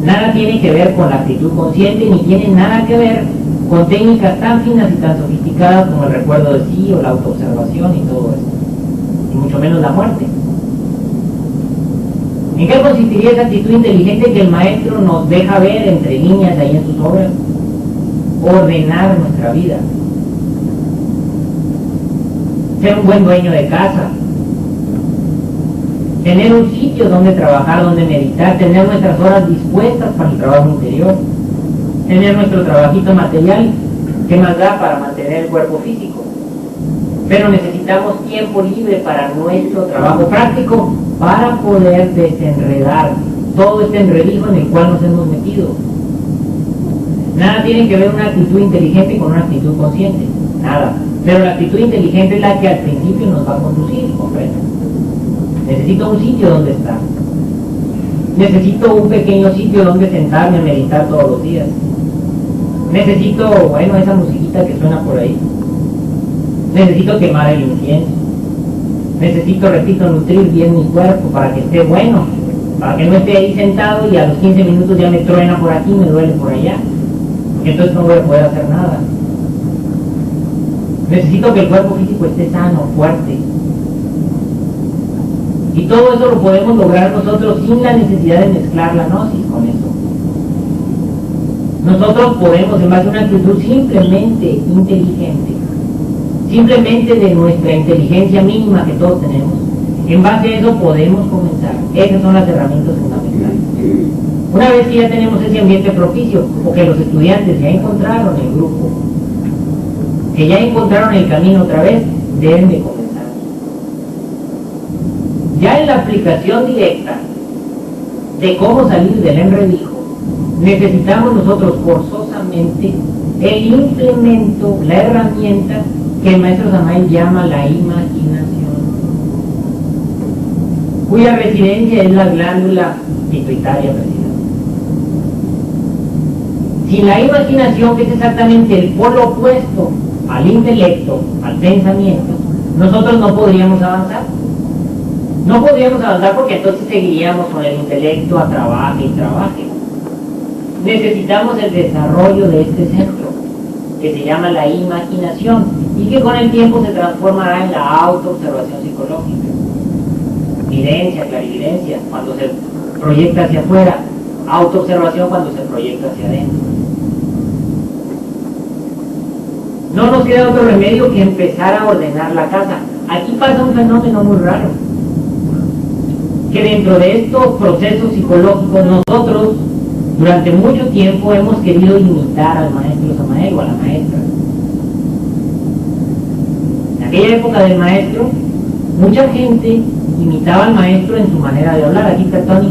nada tiene que ver con la actitud consciente, ni tiene nada que ver con técnicas tan finas y tan sofisticadas como el recuerdo de sí o la autoobservación y todo eso, y mucho menos la muerte. ¿En qué consistiría esa actitud inteligente que el maestro nos deja ver entre líneas ahí en sus obras? Ordenar nuestra vida, ser un buen dueño de casa, tener un sitio donde trabajar, donde meditar, tener nuestras horas dispuestas para el trabajo interior, tener nuestro trabajito material que más da para mantener el cuerpo físico. Pero necesitamos tiempo libre para nuestro trabajo práctico para poder desenredar todo este enredijo en el cual nos hemos metido. Nada tiene que ver una actitud inteligente con una actitud consciente, nada. Pero la actitud inteligente es la que al principio nos va a conducir, ¿comprende? Necesito un sitio donde estar. Necesito un pequeño sitio donde sentarme a meditar todos los días. Necesito, bueno, esa musiquita que suena por ahí. Necesito quemar el incienso. Necesito, repito, nutrir bien mi cuerpo para que esté bueno, para que no esté ahí sentado y a los 15 minutos ya me truena por aquí y me duele por allá, porque entonces no voy a poder hacer nada. Necesito que el cuerpo físico esté sano, fuerte. Y todo eso lo podemos lograr nosotros sin la necesidad de mezclar la gnosis con eso. Nosotros podemos, en base a una actitud simplemente inteligente, simplemente de nuestra inteligencia mínima que todos tenemos, en base a eso podemos comenzar. Esas son las herramientas fundamentales. Una vez que ya tenemos ese ambiente propicio, o que los estudiantes ya encontraron el grupo, que ya encontraron el camino otra vez, deben de comenzar. Ya en la aplicación directa de cómo salir del enredijo, necesitamos nosotros forzosamente el implemento, la herramienta que el maestro Samael llama la imaginación, cuya residencia es la glándula pituitaria precisamente. Sin la imaginación, que es exactamente el polo opuesto al intelecto, al pensamiento, nosotros no podríamos avanzar. No podríamos avanzar porque entonces seguiríamos con el intelecto a trabaje y trabaje. Necesitamos el desarrollo de este centro, que se llama la imaginación, y que con el tiempo se transformará en la autoobservación psicológica. Videncia, clarividencia, cuando se proyecta hacia afuera, autoobservación cuando se proyecta hacia adentro. No nos queda otro remedio que empezar a ordenar la casa. Aquí pasa un fenómeno muy raro, que dentro de estos procesos psicológicos nosotros durante mucho tiempo hemos querido imitar al maestro Samael o a la maestra. En aquella época del maestro, mucha gente imitaba al maestro en su manera de hablar. Aquí está Tony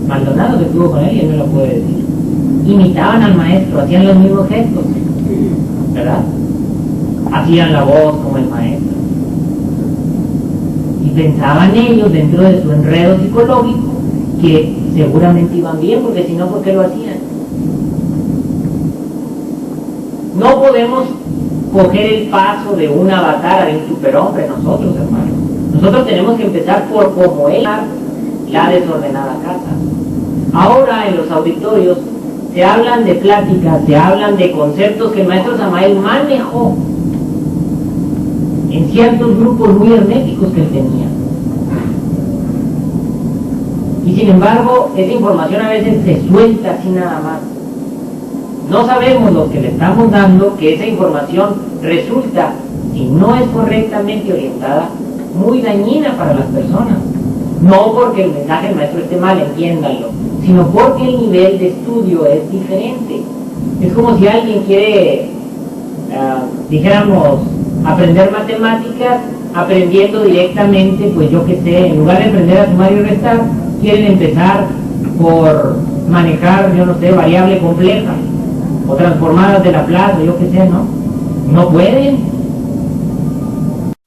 Maldonado, que estuvo con él y él me lo puede decir. Imitaban al maestro, hacían los mismos gestos, ¿verdad? Hacían la voz como el maestro. Y pensaban ellos, dentro de su enredo psicológico, que seguramente iban bien, porque si no, ¿por qué lo hacían? No podemos coger el paso de un avatar a un superhombre nosotros, hermanos. Nosotros tenemos que empezar por como él, la desordenada casa. Ahora en los auditorios se hablan de pláticas, se hablan de conceptos que el maestro Samael manejó en ciertos grupos muy herméticos que él tenía. Y sin embargo, esa información a veces se suelta así nada más. No sabemos los que le estamos dando que esa información resulta, si no es correctamente orientada, muy dañina para las personas. No porque el mensaje del maestro esté mal, entiéndanlo, sino porque el nivel de estudio es diferente. Es como si alguien quiere, dijéramos, aprender matemáticas, aprendiendo directamente, pues yo que sé, en lugar de aprender a sumar y restar, quieren empezar por manejar, yo no sé, variable compleja, o transformadas de Laplace, yo que sé, ¿no? No pueden.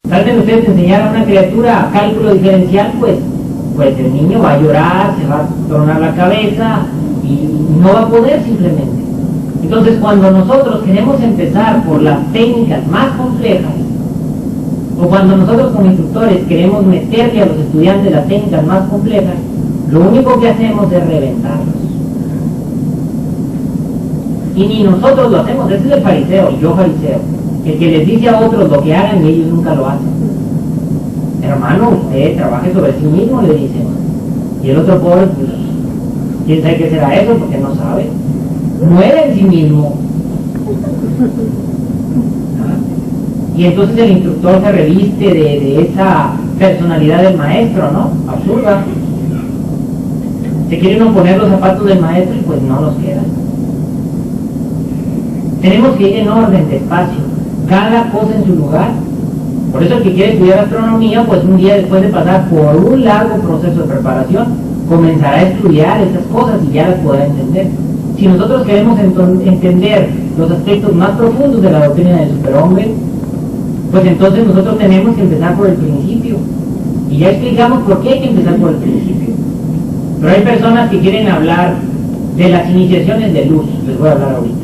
Traten de ustedes enseñar a una criatura cálculo diferencial, pues el niño va a llorar, se va a tornar la cabeza y no va a poder simplemente. Entonces, cuando nosotros queremos empezar por las técnicas más complejas, o cuando nosotros como instructores queremos meterle a los estudiantes las técnicas más complejas, lo único que hacemos es reventarlos. Y ni nosotros lo hacemos, ese es el fariseo, yo fariseo, el que les dice a otros lo que hagan y ellos nunca lo hacen. Hermano, usted trabaje sobre sí mismo, le dicen. Y el otro pobre, pues, quién sabe qué será eso, porque no sabe. Muere en sí mismo. Y entonces el instructor se reviste de esa personalidad del maestro, ¿no? Absurda. Se quieren oponer los zapatos del maestro y pues no los quedan. Tenemos que ir en orden, despacio, cada cosa en su lugar. Por eso el que quiere estudiar astronomía, pues un día después de pasar por un largo proceso de preparación, comenzará a estudiar esas cosas y ya las podrá entender. Si nosotros queremos entender los aspectos más profundos de la doctrina del superhombre, pues entonces nosotros tenemos que empezar por el principio. Y ya explicamos por qué hay que empezar por el principio. Pero hay personas que quieren hablar de las iniciaciones de luz, les voy a hablar ahorita.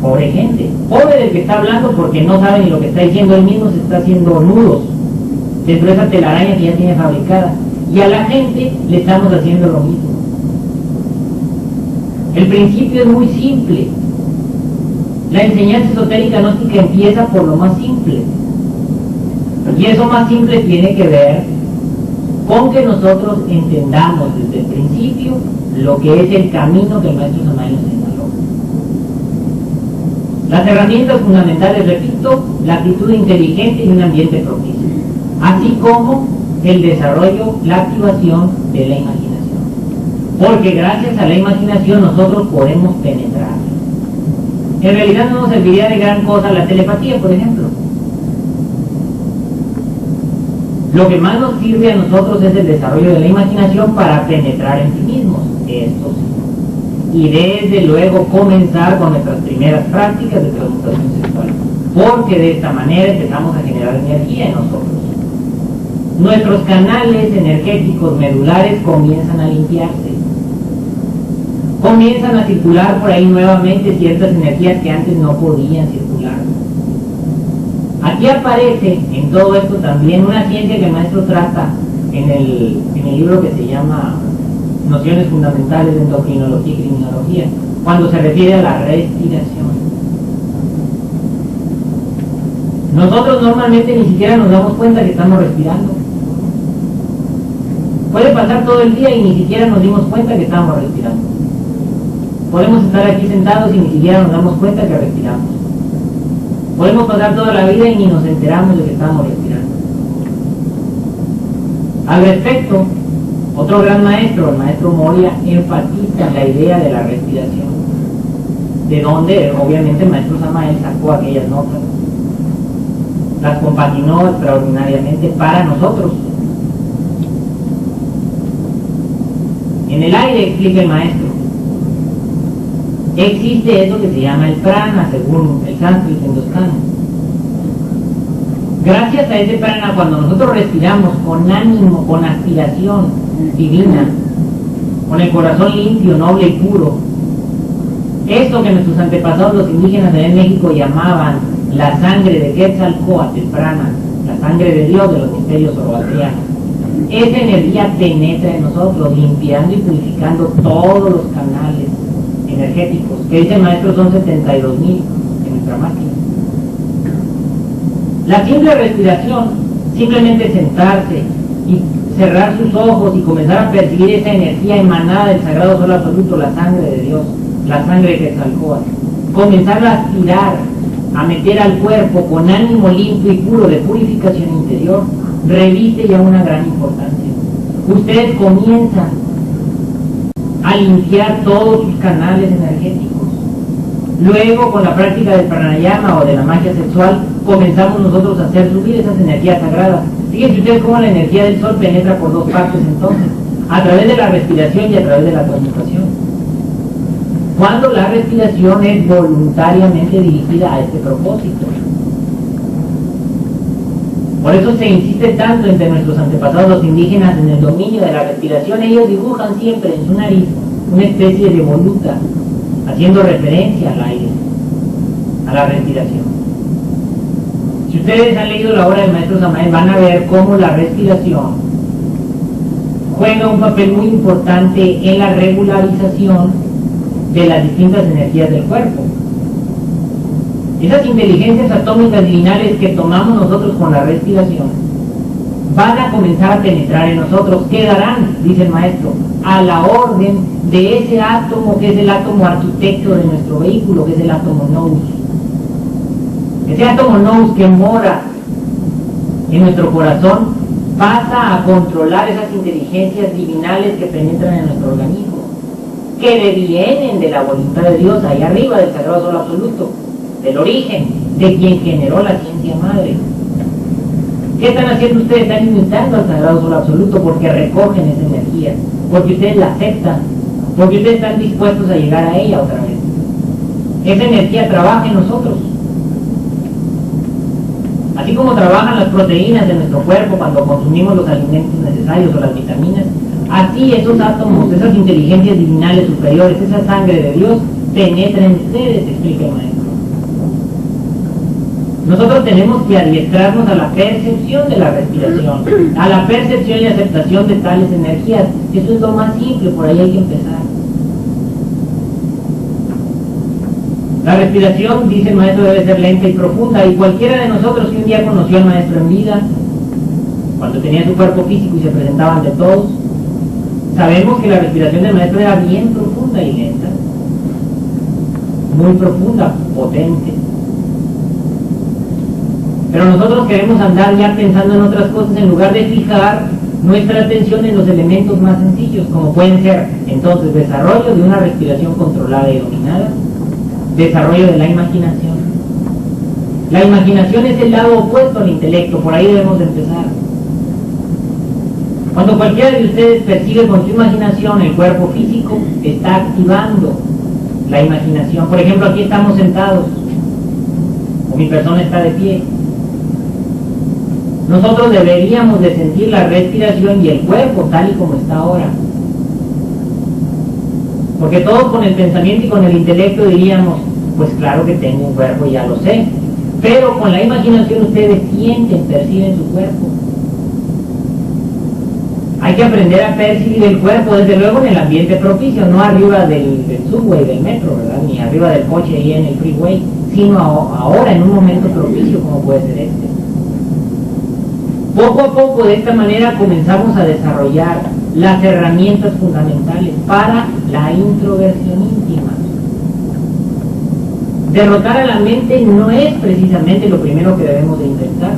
Pobre gente, pobre del que está hablando porque no sabe ni lo que está diciendo, él mismo se está haciendo nudos dentro de esa telaraña que ya tiene fabricada. Y a la gente le estamos haciendo lo mismo. El principio es muy simple. La enseñanza esotérica gnóstica empieza por lo más simple. Y eso más simple tiene que ver con que nosotros entendamos desde el principio lo que es el camino que el maestro Samael nos señaló. Las herramientas fundamentales, repito, la actitud inteligente y un ambiente propicio, así como el desarrollo, la activación de la imaginación. Porque gracias a la imaginación nosotros podemos penetrar. En realidad no nos serviría de gran cosa la telepatía, por ejemplo. Lo que más nos sirve a nosotros es el desarrollo de la imaginación para penetrar en sí mismos, esto sí. Y desde luego comenzar con nuestras primeras prácticas de transmutación sexual, porque de esta manera empezamos a generar energía en nosotros. Nuestros canales energéticos medulares comienzan a limpiarse, comienzan a circular por ahí nuevamente ciertas energías que antes no podían circular. Aquí aparece en todo esto también una ciencia que el maestro trata en el libro que se llama Nociones Fundamentales de Endocrinología y Criminología, cuando se refiere a la respiración. Nosotros normalmente ni siquiera nos damos cuenta que estamos respirando. Puede pasar todo el día y ni siquiera nos dimos cuenta que estamos respirando. Podemos estar aquí sentados y ni siquiera nos damos cuenta que respiramos. Podemos pasar toda la vida y ni nos enteramos de que estamos respirando. Al respecto, otro gran maestro, el maestro Moria, enfatiza la idea de la respiración, de donde obviamente el maestro Samael sacó aquellas notas, las compaginó extraordinariamente para nosotros. En el aire, explica el maestro, existe eso que se llama el prana, según el sánscrito hindustano. Gracias a ese prana, cuando nosotros respiramos con ánimo, con aspiración divina, con el corazón limpio, noble y puro, esto que nuestros antepasados los indígenas en México llamaban la sangre de Quetzalcóatl, el prana, la sangre de Dios de los misterios zoroastrianos, esa energía penetra en nosotros, limpiando y purificando todos los canales energéticos, que dice el maestro son 72,000 en nuestra máquina. La simple respiración, simplemente sentarse y cerrar sus ojos y comenzar a percibir esa energía emanada del sagrado sol absoluto, la sangre de Dios, la sangre de Quetzalcóatl, comenzar a aspirar, a meter al cuerpo con ánimo limpio y puro de purificación interior, reviste ya una gran importancia. Ustedes comienzan a limpiar todos sus canales energéticos. Luego, con la práctica del pranayama o de la magia sexual, comenzamos nosotros a hacer subir esas energías sagradas. Fíjense ustedes cómo la energía del sol penetra por dos partes entonces, a través de la respiración y a través de la transmutación. Cuando la respiración es voluntariamente dirigida a este propósito. Por eso se insiste tanto entre nuestros antepasados los indígenas en el dominio de la respiración. Ellos dibujan siempre en su nariz una especie de voluta, haciendo referencia al aire, a la respiración. Si ustedes han leído la obra del maestro Samael, van a ver cómo la respiración juega un papel muy importante en la regularización de las distintas energías del cuerpo. Esas inteligencias atómicas lineales que tomamos nosotros con la respiración van a comenzar a penetrar en nosotros, quedarán, dice el maestro, a la orden de ese átomo que es el átomo arquitecto de nuestro vehículo, que es el átomo nous. Ese átomo nous que mora en nuestro corazón pasa a controlar esas inteligencias divinales que penetran en nuestro organismo, que devienen de la voluntad de Dios, ahí arriba del Sagrado Sol Absoluto, del origen, de quien generó la ciencia madre. ¿Qué están haciendo ustedes? Están imitando al Sagrado Sol Absoluto porque recogen esa energía, porque ustedes la aceptan, porque ustedes están dispuestos a llegar a ella otra vez. Esa energía trabaja en nosotros. Así como trabajan las proteínas de nuestro cuerpo cuando consumimos los alimentos necesarios o las vitaminas, así esos átomos, esas inteligencias divinales superiores, esa sangre de Dios, penetra en ustedes, explica el maestro. Nosotros tenemos que adiestrarnos a la percepción de la respiración, a la percepción y aceptación de tales energías. Eso es lo más simple, por ahí hay que empezar. La respiración, dice el maestro, debe ser lenta y profunda, y cualquiera de nosotros que un día conoció al maestro en vida, cuando tenía su cuerpo físico y se presentaba ante todos, sabemos que la respiración del maestro era bien profunda y lenta, muy profunda, potente. Pero nosotros queremos andar ya pensando en otras cosas en lugar de fijar nuestra atención en los elementos más sencillos, como pueden ser entonces desarrollo de una respiración controlada y dominada, desarrollo de la imaginación. La imaginación es el lado opuesto al intelecto, por ahí debemos de empezar. Cuando cualquiera de ustedes percibe con su imaginación el cuerpo físico, está activando la imaginación. Por ejemplo, aquí estamos sentados, o mi persona está de pie. Nosotros deberíamos de sentir la respiración y el cuerpo tal y como está ahora. Porque todos con el pensamiento y con el intelecto diríamos, pues claro que tengo un cuerpo, ya lo sé. Pero con la imaginación ustedes sienten, perciben su cuerpo. Hay que aprender a percibir el cuerpo, desde luego en el ambiente propicio, no arriba del subway, del metro, ¿verdad? Ni arriba del coche ahí en el freeway, sino ahora en un momento propicio como puede ser este. Poco a poco, de esta manera, comenzamos a desarrollar las herramientas fundamentales para la introversión íntima. Derrotar a la mente no es precisamente lo primero que debemos de intentar.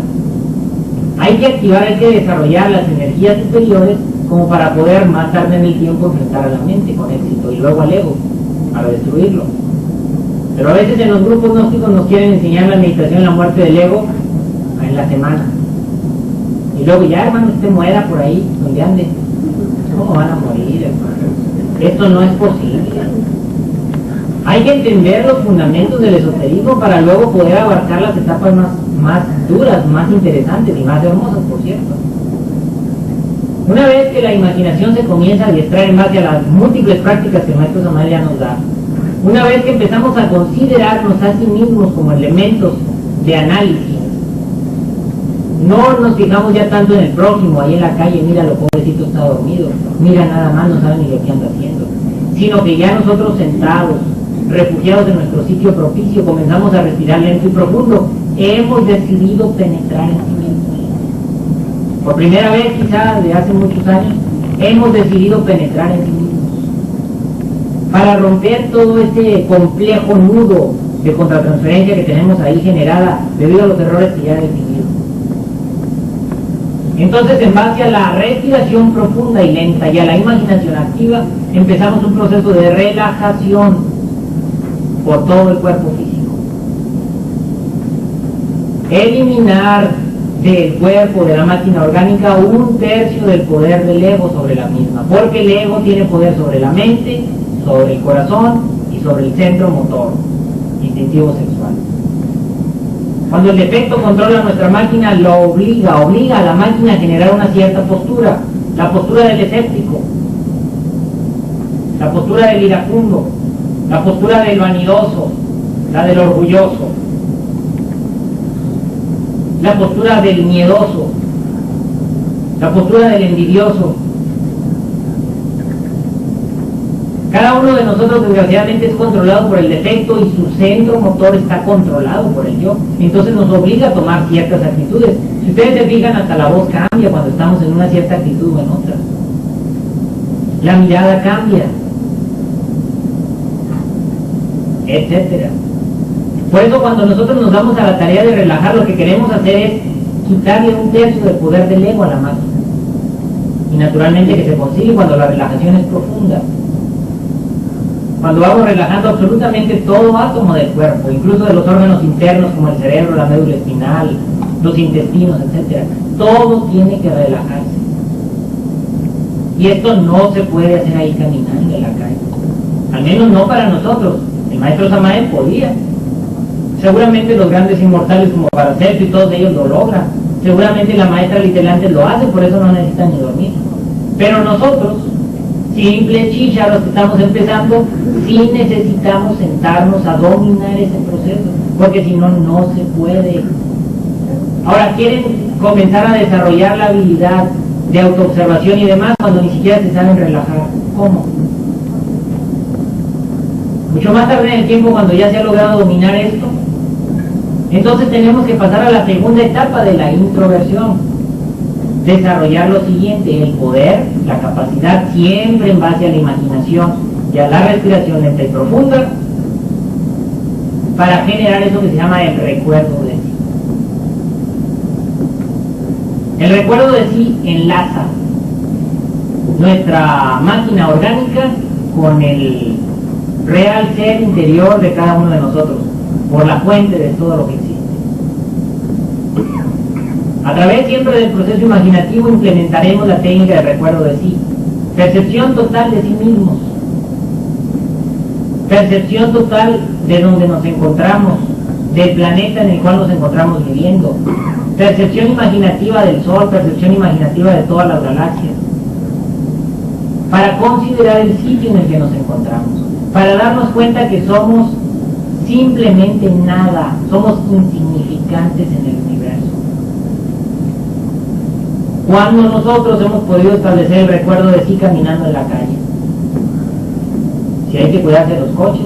Hay que activar, hay que desarrollar las energías superiores como para poder más tarde en el tiempo enfrentar a la mente con éxito y luego al ego, para destruirlo. Pero a veces en los grupos gnósticos nos quieren enseñar la meditación en la muerte del ego en la semana. Y luego ya, hermano, usted muera por ahí, donde ande. ¿Cómo van a morir, hermano? Esto no es posible. Hay que entender los fundamentos del esoterismo para luego poder abarcar las etapas más duras, más interesantes y más hermosas, por cierto. Una vez que la imaginación se comienza a adiestrar en base a las múltiples prácticas que el maestro Samael ya nos da, una vez que empezamos a considerarnos a sí mismos como elementos de análisis, no nos fijamos ya tanto en el prójimo, ahí en la calle, mira, lo pobrecito está dormido, mira nada más, no sabe ni lo que anda haciendo, sino que ya nosotros sentados, refugiados en nuestro sitio propicio, comenzamos a respirar lento y profundo. Hemos decidido penetrar en sí mismos. Por primera vez, quizá de hace muchos años, hemos decidido penetrar en sí mismos. Para romper todo ese complejo nudo de contratransferencia que tenemos ahí generada debido a los errores que ya he definido. Entonces, en base a la respiración profunda y lenta y a la imaginación activa, empezamos un proceso de relajación por todo el cuerpo físico. Eliminar del cuerpo, de la máquina orgánica, 1/3 del poder del ego sobre la misma, porque el ego tiene poder sobre la mente, sobre el corazón y sobre el centro motor, instintivo sexual. Cuando el defecto controla nuestra máquina, lo obliga a la máquina a generar una cierta postura, la postura del escéptico, la postura del iracundo, la postura del vanidoso, la del orgulloso, la postura del miedoso, la postura del envidioso. Cada uno de nosotros desgraciadamente es controlado por el defecto y su centro motor está controlado por el yo. Entonces nos obliga a tomar ciertas actitudes. Si ustedes se fijan, hasta la voz cambia cuando estamos en una cierta actitud o en otra. La mirada cambia, etcétera. Por eso cuando nosotros nos damos a la tarea de relajar, lo que queremos hacer es quitarle 1/3 del poder del ego a la máquina. Y naturalmente que se consigue cuando la relajación es profunda. Cuando vamos relajando absolutamente todo átomo del cuerpo, incluso de los órganos internos como el cerebro, la médula espinal, los intestinos, etc. Todo tiene que relajarse. Y esto no se puede hacer ahí caminando en la calle. Al menos no para nosotros. El maestro Samael podía. Seguramente los grandes inmortales como Paracelso y todos ellos lo logran. Seguramente la maestra Litelante lo hace, por eso no necesitan ni dormir. Pero nosotros, simples chícharos que estamos empezando, sí necesitamos sentarnos a dominar ese proceso, porque si no, no se puede. Ahora quieren comenzar a desarrollar la habilidad de autoobservación y demás cuando ni siquiera se saben relajar. ¿Cómo? Mucho más tarde en el tiempo, cuando ya se ha logrado dominar esto, entonces tenemos que pasar a la segunda etapa de la introversión. Desarrollar lo siguiente: el poder, la capacidad, siempre en base a la imaginación y a la respiración lenta y profunda, para generar eso que se llama el recuerdo de sí. El recuerdo de sí enlaza nuestra máquina orgánica con el real ser interior de cada uno de nosotros, por la fuente de todo lo que existe. A través siempre del proceso imaginativo implementaremos la técnica de recuerdo de sí. Percepción total de sí mismos. Percepción total de donde nos encontramos, del planeta en el cual nos encontramos viviendo. Percepción imaginativa del Sol, percepción imaginativa de todas las galaxias. Para considerar el sitio en el que nos encontramos. Para darnos cuenta que somos simplemente nada, somos insignificantes en el universo. Cuando nosotros hemos podido establecer el recuerdo de sí caminando en la calle, si hay que cuidarse de los coches,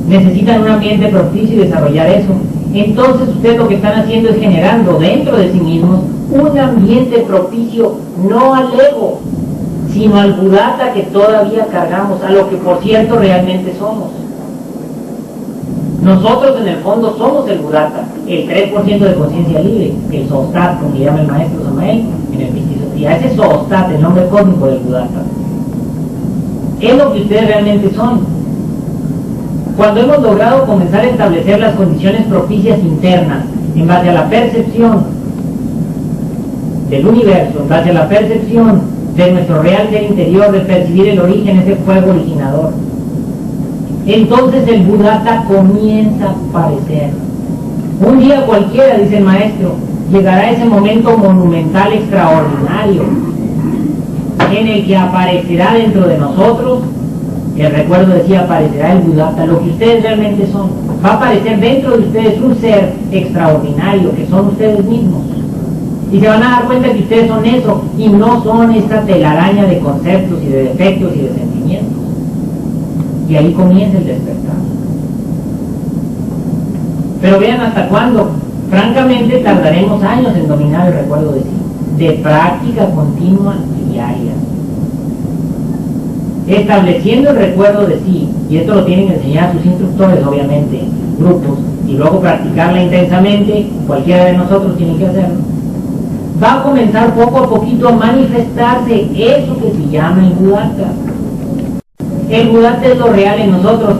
necesitan un ambiente propicio y desarrollar eso. Entonces ustedes lo que están haciendo es generando dentro de sí mismos un ambiente propicio, no al ego, sino al budata que todavía cargamos, a lo que por cierto realmente somos. Nosotros en el fondo somos el budata, el 3% de conciencia libre, el Sostat, como le llama el maestro Samael en el Mistisofía. Ese Sostat, el nombre cósmico del budata, es lo que ustedes realmente son. Cuando hemos logrado comenzar a establecer las condiciones propicias internas en base a la percepción del universo, en base a la percepción de nuestro real ser interior, de percibir el origen, ese fuego originador, entonces el budata comienza a aparecer. Un día cualquiera, dice el maestro, llegará ese momento monumental, extraordinario, en el que aparecerá dentro de nosotros, el recuerdo decía, aparecerá el budata, lo que ustedes realmente son. Va a aparecer dentro de ustedes un ser extraordinario, que son ustedes mismos. Y se van a dar cuenta que ustedes son eso, y no son esta telaraña de conceptos y de defectos y de sentimientos. Y ahí comienza el despertar. Pero vean hasta cuándo. Francamente tardaremos años en dominar el recuerdo de sí, de práctica continua y diaria. Estableciendo el recuerdo de sí, y esto lo tienen que enseñar sus instructores, obviamente, grupos, y luego practicarla intensamente, cualquiera de nosotros tiene que hacerlo. va a comenzar poco a poquito a manifestarse eso que se llama el Buddhata. El Buddhata es lo real en nosotros.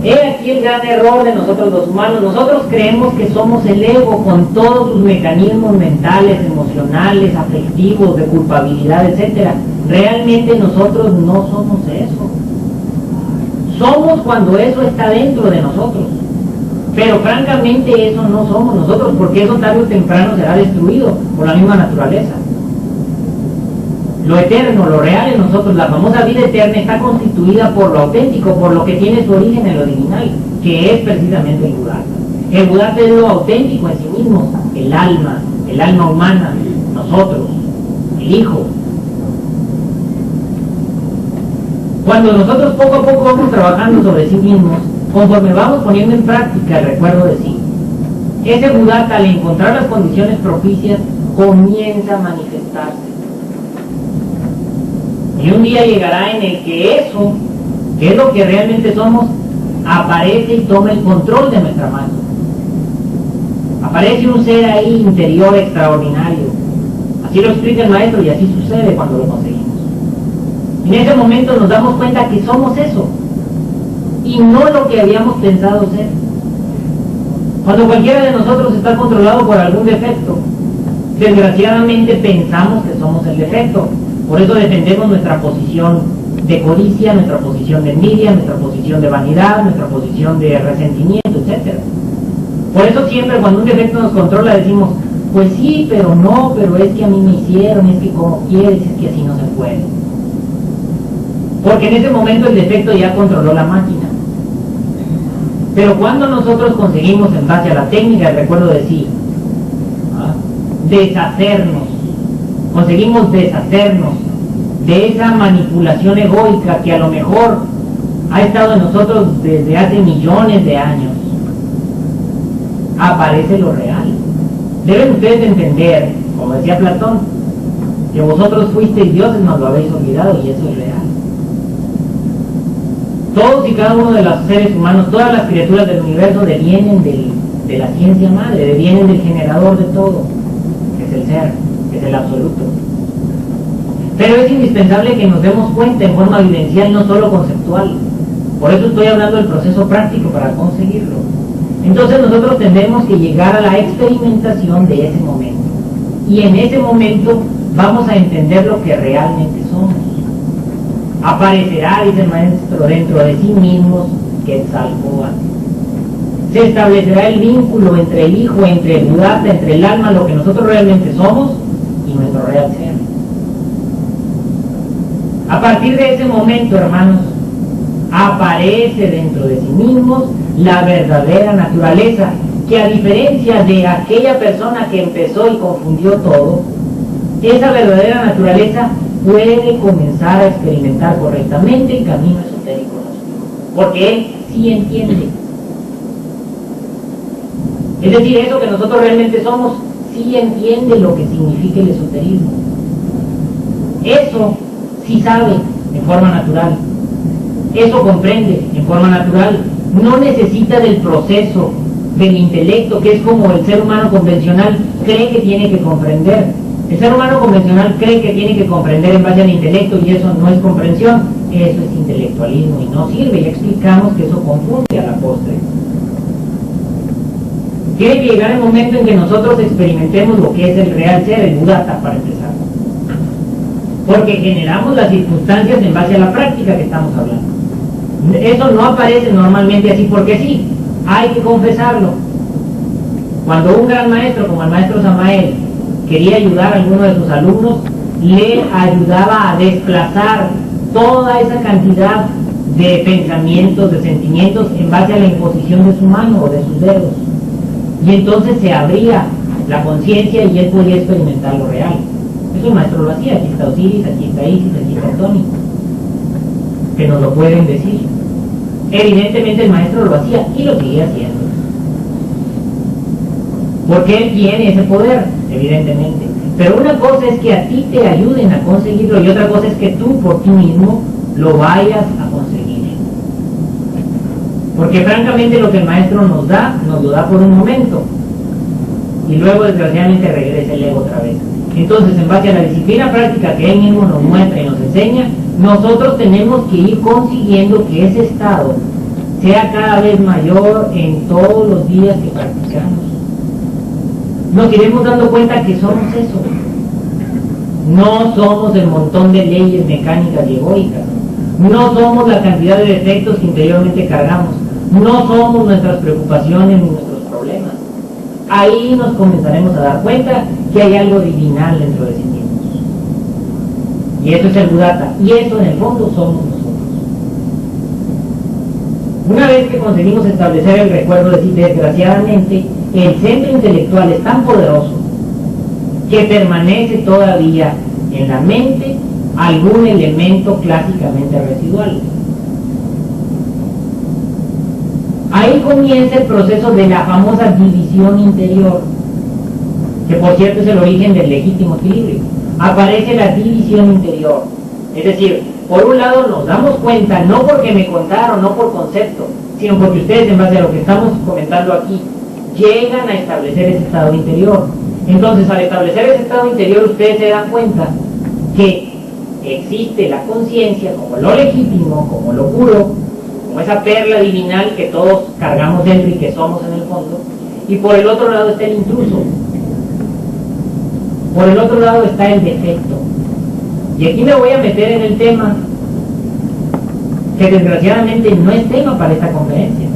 He aquí el gran error de nosotros los humanos. Nosotros creemos que somos el ego con todos sus mecanismos mentales, emocionales, afectivos, de culpabilidad, etc. Realmente nosotros no somos eso. Somos cuando eso está dentro de nosotros. Pero francamente eso no somos nosotros, porque eso tarde o temprano será destruido por la misma naturaleza. Lo eterno, lo real en nosotros, la famosa vida eterna, está constituida por lo auténtico, por lo que tiene su origen en lo divinal, que es precisamente el Buddhata. El Buddhata es lo auténtico en sí mismo, el alma humana, nosotros, el Hijo. Cuando nosotros poco a poco vamos trabajando sobre sí mismos, conforme vamos poniendo en práctica el recuerdo de sí, ese Buddhata, al encontrar las condiciones propicias, comienza a manifestarse. Y un día llegará en el que eso, que es lo que realmente somos, aparece y toma el control de nuestra mano. Aparece un ser ahí interior extraordinario. Así lo explica el maestro y así sucede cuando lo conseguimos. En ese momento nos damos cuenta que somos eso y no lo que habíamos pensado ser. Cuando cualquiera de nosotros está controlado por algún defecto, desgraciadamente pensamos que somos el defecto. Por eso defendemos nuestra posición de codicia, nuestra posición de envidia, nuestra posición de vanidad, nuestra posición de resentimiento, etc. Por eso siempre cuando un defecto nos controla decimos, pues sí, pero no, pero es que a mí me hicieron, es que como quieres, es que así no se puede. Porque en ese momento el defecto ya controló la máquina. Pero cuando nosotros conseguimos, en base a la técnica del recuerdo de sí, conseguimos deshacernos de esa manipulación egoica que a lo mejor ha estado en nosotros desde hace millones de años, aparece lo real. Deben ustedes entender, como decía Platón, que vosotros fuisteis dioses, mas lo habéis olvidado, y eso es real. Todos y cada uno de los seres humanos, todas las criaturas del universo devienen de la ciencia madre, devienen del generador de todo, que es el ser, que es el absoluto. Pero es indispensable que nos demos cuenta en forma vivencial, no solo conceptual. Por eso estoy hablando del proceso práctico para conseguirlo. Entonces nosotros tendremos que llegar a la experimentación de ese momento. Y en ese momento vamos a entender lo que realmente somos. Aparecerá, dice el maestro, dentro de sí mismos Quetzalcóatl. Se establecerá el vínculo entre el Hijo, entre el Buddhata, entre el alma, lo que nosotros realmente somos y nuestro real ser. A partir de ese momento, hermanos, aparece dentro de sí mismos la verdadera naturaleza, que a diferencia de aquella persona que empezó y confundió todo, esa verdadera naturaleza puede comenzar a experimentar correctamente el camino esotérico, porque él sí entiende. Es decir, eso que nosotros realmente somos, sí entiende lo que significa el esoterismo. Eso sí sabe en forma natural. Eso comprende en forma natural. No necesita del proceso, del intelecto, que es como el ser humano convencional cree que tiene que comprender. El ser humano convencional cree que tiene que comprender en base al intelecto, y eso no es comprensión, eso es intelectualismo y no sirve. Ya explicamos que eso confunde a la postre. Tiene que llegar el momento en que nosotros experimentemos lo que es el real ser, el Buddhata, para empezar. Porque generamos las circunstancias en base a la práctica que estamos hablando. Eso no aparece normalmente así porque sí, hay que confesarlo. Cuando un gran maestro como el maestro Samael quería ayudar a alguno de sus alumnos, le ayudaba a desplazar toda esa cantidad de pensamientos, de sentimientos en base a la imposición de su mano o de sus dedos. Y entonces se abría la conciencia y él podía experimentar lo real. Eso el maestro lo hacía. Aquí está Osiris, aquí está Isis, aquí está Tony, que nos lo pueden decir. Evidentemente el maestro lo hacía y lo sigue haciendo, porque él tiene ese poder, evidentemente. Pero una cosa es que a ti te ayuden a conseguirlo y otra cosa es que tú por ti mismo lo vayas a conseguir. Porque francamente lo que el maestro nos da, nos lo da por un momento. y luego desgraciadamente regresa el ego otra vez. Entonces, en base a la disciplina práctica que él mismo nos muestra y nos enseña, nosotros tenemos que ir consiguiendo que ese estado sea cada vez mayor en todos los días que practicamos. Nos iremos dando cuenta que somos eso. No somos el montón de leyes mecánicas y egoicas. No somos la cantidad de defectos que interiormente cargamos. No somos nuestras preocupaciones ni nuestros problemas. Ahí nos comenzaremos a dar cuenta que hay algo divinal dentro de sí mismos. Y eso es el Buddhata. Y eso en el fondo somos nosotros. Una vez que conseguimos establecer el recuerdo de sí, desgraciadamente, el centro intelectual es tan poderoso que permanece todavía en la mente algún elemento clásicamente residual. Ahí comienza el proceso de la famosa división interior, que por cierto es el origen del legítimo equilibrio. Aparece la división interior, es decir, por un lado nos damos cuenta, no porque me contaron, no por concepto, sino porque ustedes, en base a lo que estamos comentando aquí, llegan a establecer ese estado interior. Entonces, al establecer ese estado interior, ustedes se dan cuenta que existe la conciencia como lo legítimo, como lo puro, como esa perla divinal que todos cargamos dentro y que somos en el fondo, y por el otro lado está el intruso, por el otro lado está el defecto. Y aquí me voy a meter en el tema que desgraciadamente no es tema para esta conferencia,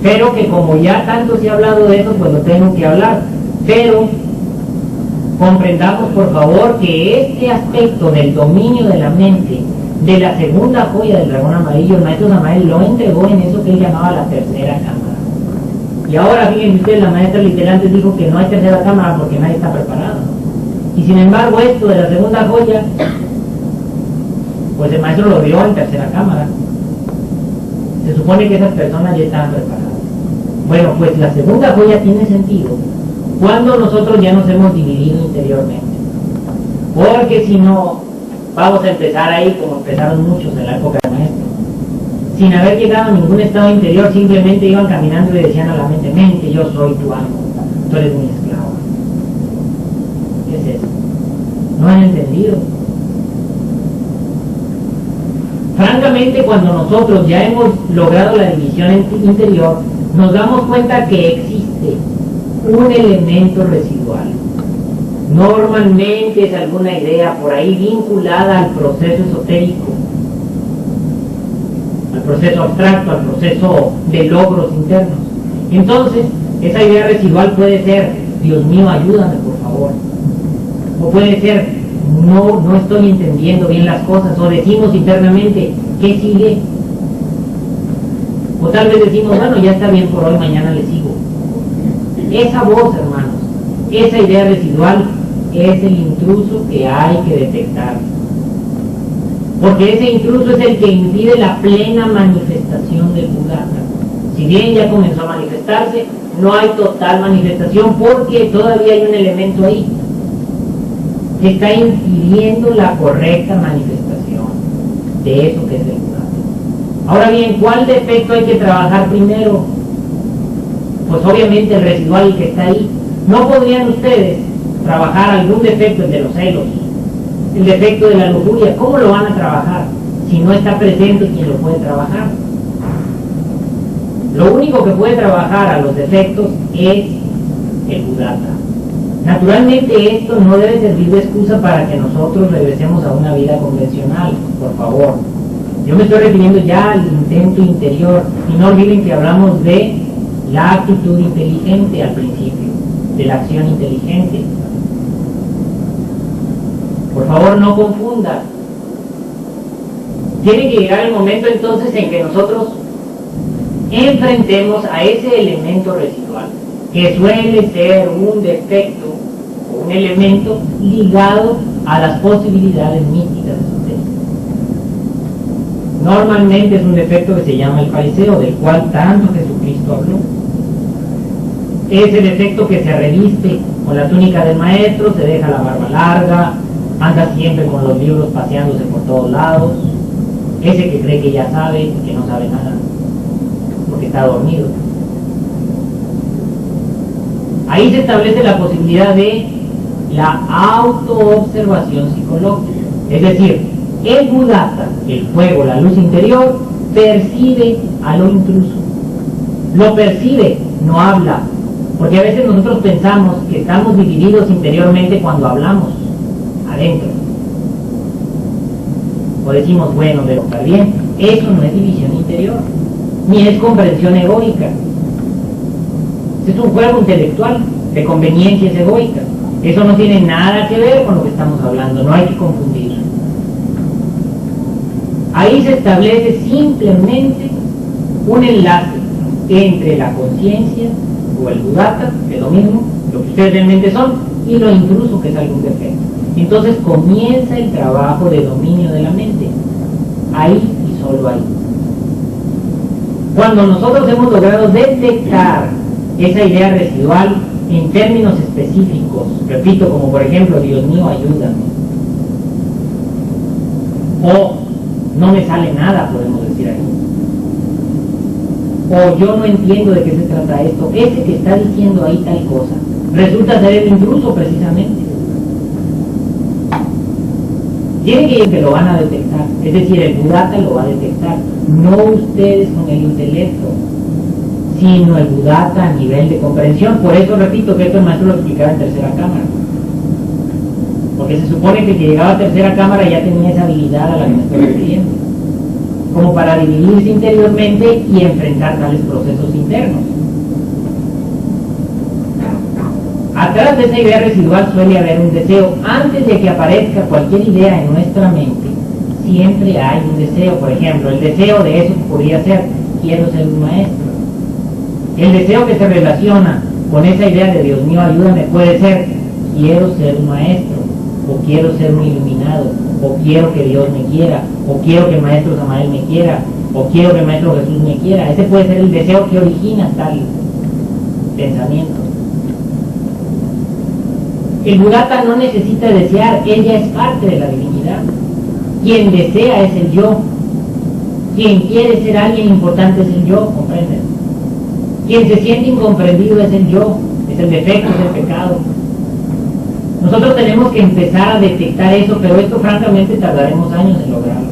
pero que como ya tanto se ha hablado de eso, pues lo tengo que hablar. Pero comprendamos por favor que este aspecto del dominio de la mente, de la segunda joya del dragón amarillo, el maestro Samael lo entregó en eso que él llamaba la tercera cámara. Y ahora fíjense ustedes, la maestra literal antes dijo que no hay tercera cámara porque nadie está preparado. Y sin embargo esto de la segunda joya, pues el maestro lo vio en tercera cámara. Se supone que esas personas ya estaban preparadas. Bueno, pues la segunda joya tiene sentido cuando nosotros ya nos hemos dividido interiormente. Porque si no, vamos a empezar ahí como empezaron muchos en la época del maestro. Sin haber llegado a ningún estado interior, simplemente iban caminando y decían a la mente, yo soy tu amo, tú eres mi esclavo. ¿Qué es eso? No han entendido. Francamente, cuando nosotros ya hemos logrado la división interior, nos damos cuenta que existe un elemento residual. Normalmente es alguna idea por ahí vinculada al proceso esotérico, al proceso abstracto, al proceso de logros internos. Entonces, esa idea residual puede ser, Dios mío, ayúdame por favor. O puede ser, no estoy entendiendo bien las cosas. O decimos internamente, ¿qué sigue? O tal vez decimos, bueno, ya está bien por hoy, mañana le sigo. Esa voz, hermanos, esa idea residual es el intruso que hay que detectar. Porque ese intruso es el que impide la plena manifestación del Buddhata. Si bien ya comenzó a manifestarse, no hay total manifestación porque todavía hay un elemento ahí que está impidiendo la correcta manifestación de eso que es el Buddhata. Ahora bien, ¿cuál defecto hay que trabajar primero? Pues obviamente el residual, el que está ahí. ¿No podrían ustedes trabajar algún defecto, el de los celos, el defecto de la lujuria? ¿Cómo lo van a trabajar si no está presente quien lo puede trabajar? Lo único que puede trabajar a los defectos es el Buddhata. Naturalmente esto no debe servir de excusa para que nosotros regresemos a una vida convencional, por favor. Yo me estoy refiriendo ya al intento interior, y no olviden que hablamos de la actitud inteligente al principio, de la acción inteligente. Por favor, no confundan. Tiene que llegar el momento entonces en que nosotros enfrentemos a ese elemento residual, que suele ser un defecto o un elemento ligado a las posibilidades místicas esotéricas. Normalmente es un defecto que se llama el fariseo, del cual tanto Jesucristo habló. Ese defecto que se reviste con la túnica del maestro, se deja la barba larga, anda siempre con los libros paseándose por todos lados, ese que cree que ya sabe, que no sabe nada, porque está dormido. Ahí se establece la posibilidad de la autoobservación psicológica. Es decir, el Buddhata, el fuego, la luz interior, percibe a lo intruso. Lo percibe, no habla. Porque a veces nosotros pensamos que estamos divididos interiormente cuando hablamos, adentro. O decimos, bueno, pero está bien. Eso no es división interior, ni es comprensión egoica. Es un juego intelectual de conveniencias egoicas. Eso no tiene nada que ver con lo que estamos hablando, no hay que confundir. Ahí se establece simplemente un enlace entre la conciencia o el Buddhata, que es lo mismo, lo que ustedes realmente son, y lo intruso, que es algún defecto. Entonces comienza el trabajo de dominio de la mente, ahí y solo ahí. Cuando nosotros hemos logrado detectar esa idea residual en términos específicos, repito, como por ejemplo, Dios mío, ayúdame, o no me sale nada, podemos decir ahí, o yo no entiendo de qué se trata esto, ese que está diciendo ahí tal cosa, resulta ser el intruso precisamente. Tiene que lo van a detectar, es decir, el Buddhata lo va a detectar, no ustedes con el intelecto, sino el Buddhata a nivel de comprensión. Por eso repito que esto el maestro lo explicaba en tercera cámara, porque se supone que el que llegaba a tercera cámara ya tenía esa habilidad a la que me estoy refiriendo, como para dividirse interiormente y enfrentar tales procesos internos. Atrás de esa idea residual suele haber un deseo. Antes de que aparezca cualquier idea en nuestra mente, siempre hay un deseo. Por ejemplo, el deseo de eso podría ser, quiero ser un maestro. El deseo que se relaciona con esa idea de Dios mío, ayúdame, puede ser, quiero ser un maestro, o quiero ser un iluminado, o quiero que Dios me quiera, o quiero que el maestro Samael me quiera, o quiero que el maestro Jesús me quiera. Ese puede ser el deseo que origina tal pensamiento. El Buddhata no necesita desear, él ya es parte de la divinidad. Quien desea es el yo. Quien quiere ser alguien importante es el yo, ¿comprenden? Quien se siente incomprendido es el yo, es el defecto, es el pecado. Nosotros tenemos que empezar a detectar eso, pero esto francamente tardaremos años en lograrlo,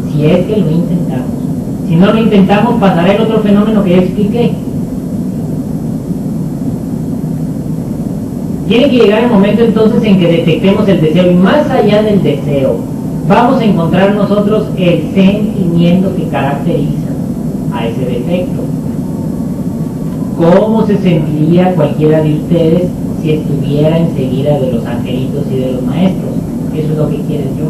si es que lo intentamos. Si no lo intentamos, pasará el otro fenómeno que ya expliqué. Tiene que llegar el momento entonces en que detectemos el deseo, y más allá del deseo, vamos a encontrar nosotros el sentimiento que caracteriza a ese defecto. ¿Cómo se sentiría cualquiera de ustedes si estuviera enseguida de los angelitos y de los maestros? Eso es lo que quiere yo.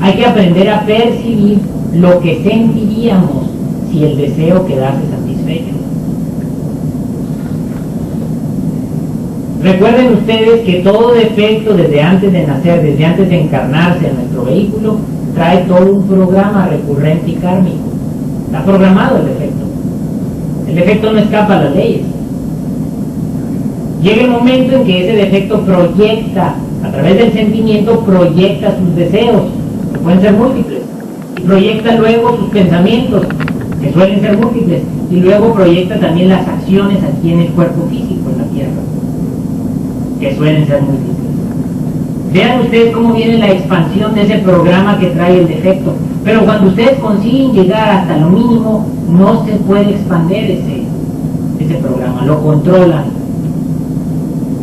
Hay que aprender a percibir lo que sentiríamos si el deseo quedase satisfecho. Recuerden ustedes que todo defecto desde antes de nacer, desde antes de encarnarse en nuestro vehículo, trae todo un programa recurrente y kármico. Está programado el defecto. El defecto no escapa a las leyes. Llega el momento en que ese defecto proyecta, a través del sentimiento, proyecta sus deseos, que pueden ser múltiples, y proyecta luego sus pensamientos, que suelen ser múltiples, y luego proyecta también las acciones aquí en el cuerpo físico, en la tierra, que suelen ser múltiples. Vean ustedes cómo viene la expansión de ese programa que trae el defecto. Pero cuando ustedes consiguen llegar hasta lo mínimo, no se puede expandir ese programa, lo controlan.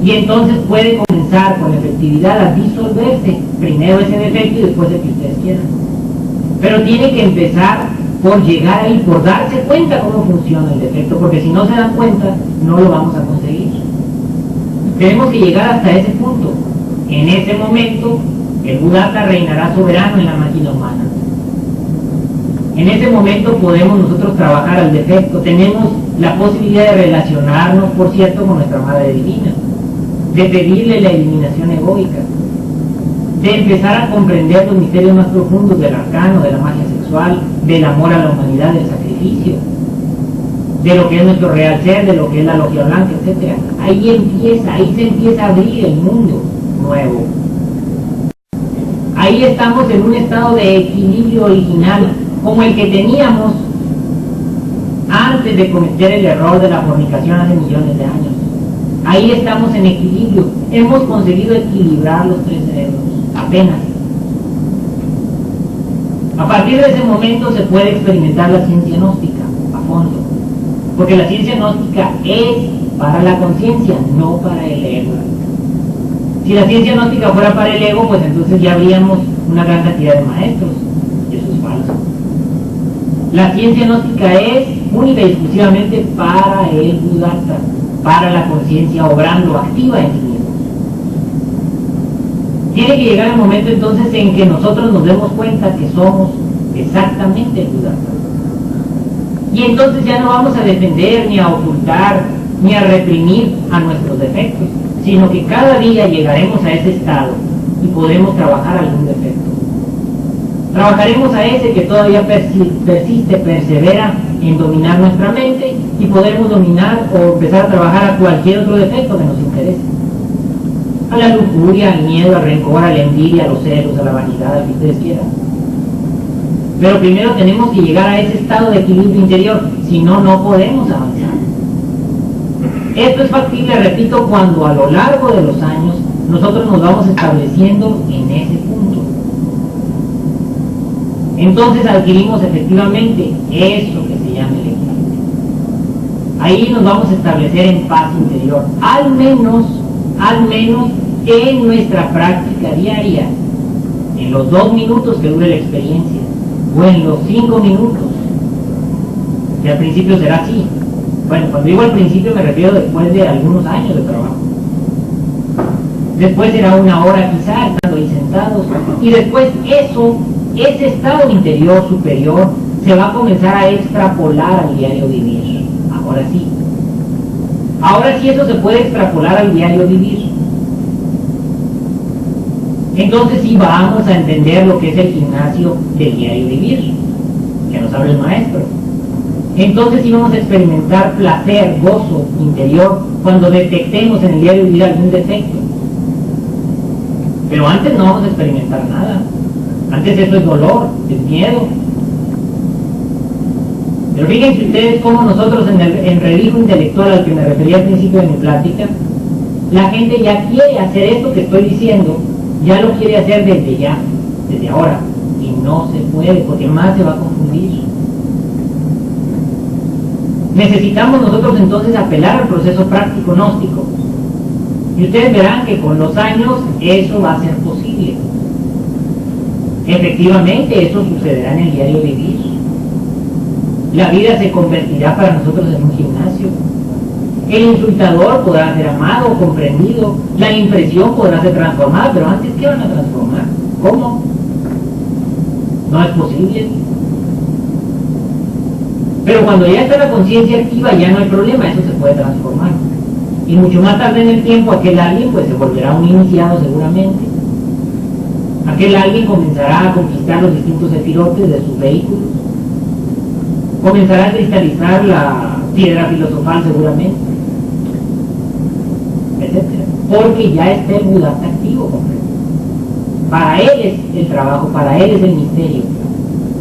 Y entonces puede comenzar con efectividad a disolverse, primero ese defecto y después el que ustedes quieran. Pero tiene que empezar por llegar ahí, por darse cuenta cómo funciona el defecto, porque si no se dan cuenta, no lo vamos a conseguir. Tenemos que llegar hasta ese punto. En ese momento, el Buddhata reinará soberano en la máquina humana. En ese momento podemos nosotros trabajar al defecto. Tenemos la posibilidad de relacionarnos, por cierto, con nuestra Madre Divina, de pedirle la eliminación egoica, de empezar a comprender los misterios más profundos del arcano, de la magia sexual, del amor a la humanidad, del sacrificio, de lo que es nuestro real ser, de lo que es la logia blanca, etc. Ahí se empieza a abrir el mundo nuevo. Ahí estamos en un estado de equilibrio original, como el que teníamos antes de cometer el error de la fornicación hace millones de años. Ahí estamos en equilibrio. Hemos conseguido equilibrar los tres cerebros, apenas. A partir de ese momento se puede experimentar la ciencia gnóstica a fondo, porque la ciencia gnóstica es para la conciencia, no para el ego. Si la ciencia gnóstica fuera para el ego, pues entonces ya habríamos una gran cantidad de maestros, y eso es falso. La ciencia gnóstica es única y exclusivamente para el Buddhata, para la conciencia obrando activa en sí mismo. Tiene que llegar el momento entonces en que nosotros nos demos cuenta que somos exactamente el Buddhata. Y entonces ya no vamos a defender, ni a ocultar, ni a reprimir a nuestros defectos, sino que cada día llegaremos a ese estado y podremos trabajar algún defecto. Trabajaremos a ese que todavía persiste, persevera en dominar nuestra mente, y podremos dominar o empezar a trabajar a cualquier otro defecto que nos interese. A la lujuria, al miedo, al rencor, a la envidia, a los celos, a la vanidad, al que ustedes quieran. Pero primero tenemos que llegar a ese estado de equilibrio interior, si no, no podemos avanzar. Esto es factible, repito, cuando a lo largo de los años nosotros nos vamos estableciendo en ese punto. Entonces adquirimos efectivamente eso que se llama el equilibrio. Ahí nos vamos a establecer en paz interior, al menos en nuestra práctica diaria, en los 2 minutos que dure la experiencia, o en los 5 minutos, que al principio será así. Bueno, cuando digo al principio me refiero después de algunos años de trabajo. Después será 1 hora quizá, estando ahí sentados, y después ese estado interior superior se va a comenzar a extrapolar al diario vivir. Ahora sí eso se puede extrapolar al diario vivir. Entonces sí vamos a entender lo que es el gimnasio del diario vivir, que nos habla el maestro. Entonces sí vamos a experimentar placer, gozo interior, cuando detectemos en el diario vivir algún defecto. Pero antes no vamos a experimentar nada. Antes eso es dolor, es miedo. Pero fíjense ustedes cómo nosotros en el relijo intelectual al que me refería al principio de mi plática, la gente ya quiere hacer esto que estoy diciendo, ya lo quiere hacer desde ya, desde ahora, y no se puede, porque más se va a confundir. Necesitamos nosotros entonces apelar al proceso práctico gnóstico, y ustedes verán que con los años eso va a ser posible. Efectivamente, eso sucederá en el diario vivir. La vida se convertirá para nosotros en un gimnasio. El insultador podrá ser amado, comprendido. La impresión podrá ser transformada, pero antes, ¿qué van a transformar? ¿Cómo? No es posible. Pero cuando ya está la conciencia activa, ya no hay problema, eso se puede transformar. Y mucho más tarde en el tiempo, aquel alguien pues se volverá un iniciado seguramente. Aquel alguien comenzará a conquistar los distintos sefirotes de sus vehículos. Comenzará a cristalizar la piedra filosofal seguramente, etc. Porque ya está el Buddhata activo, ¿comprende? Para él es el trabajo, para él es el misterio,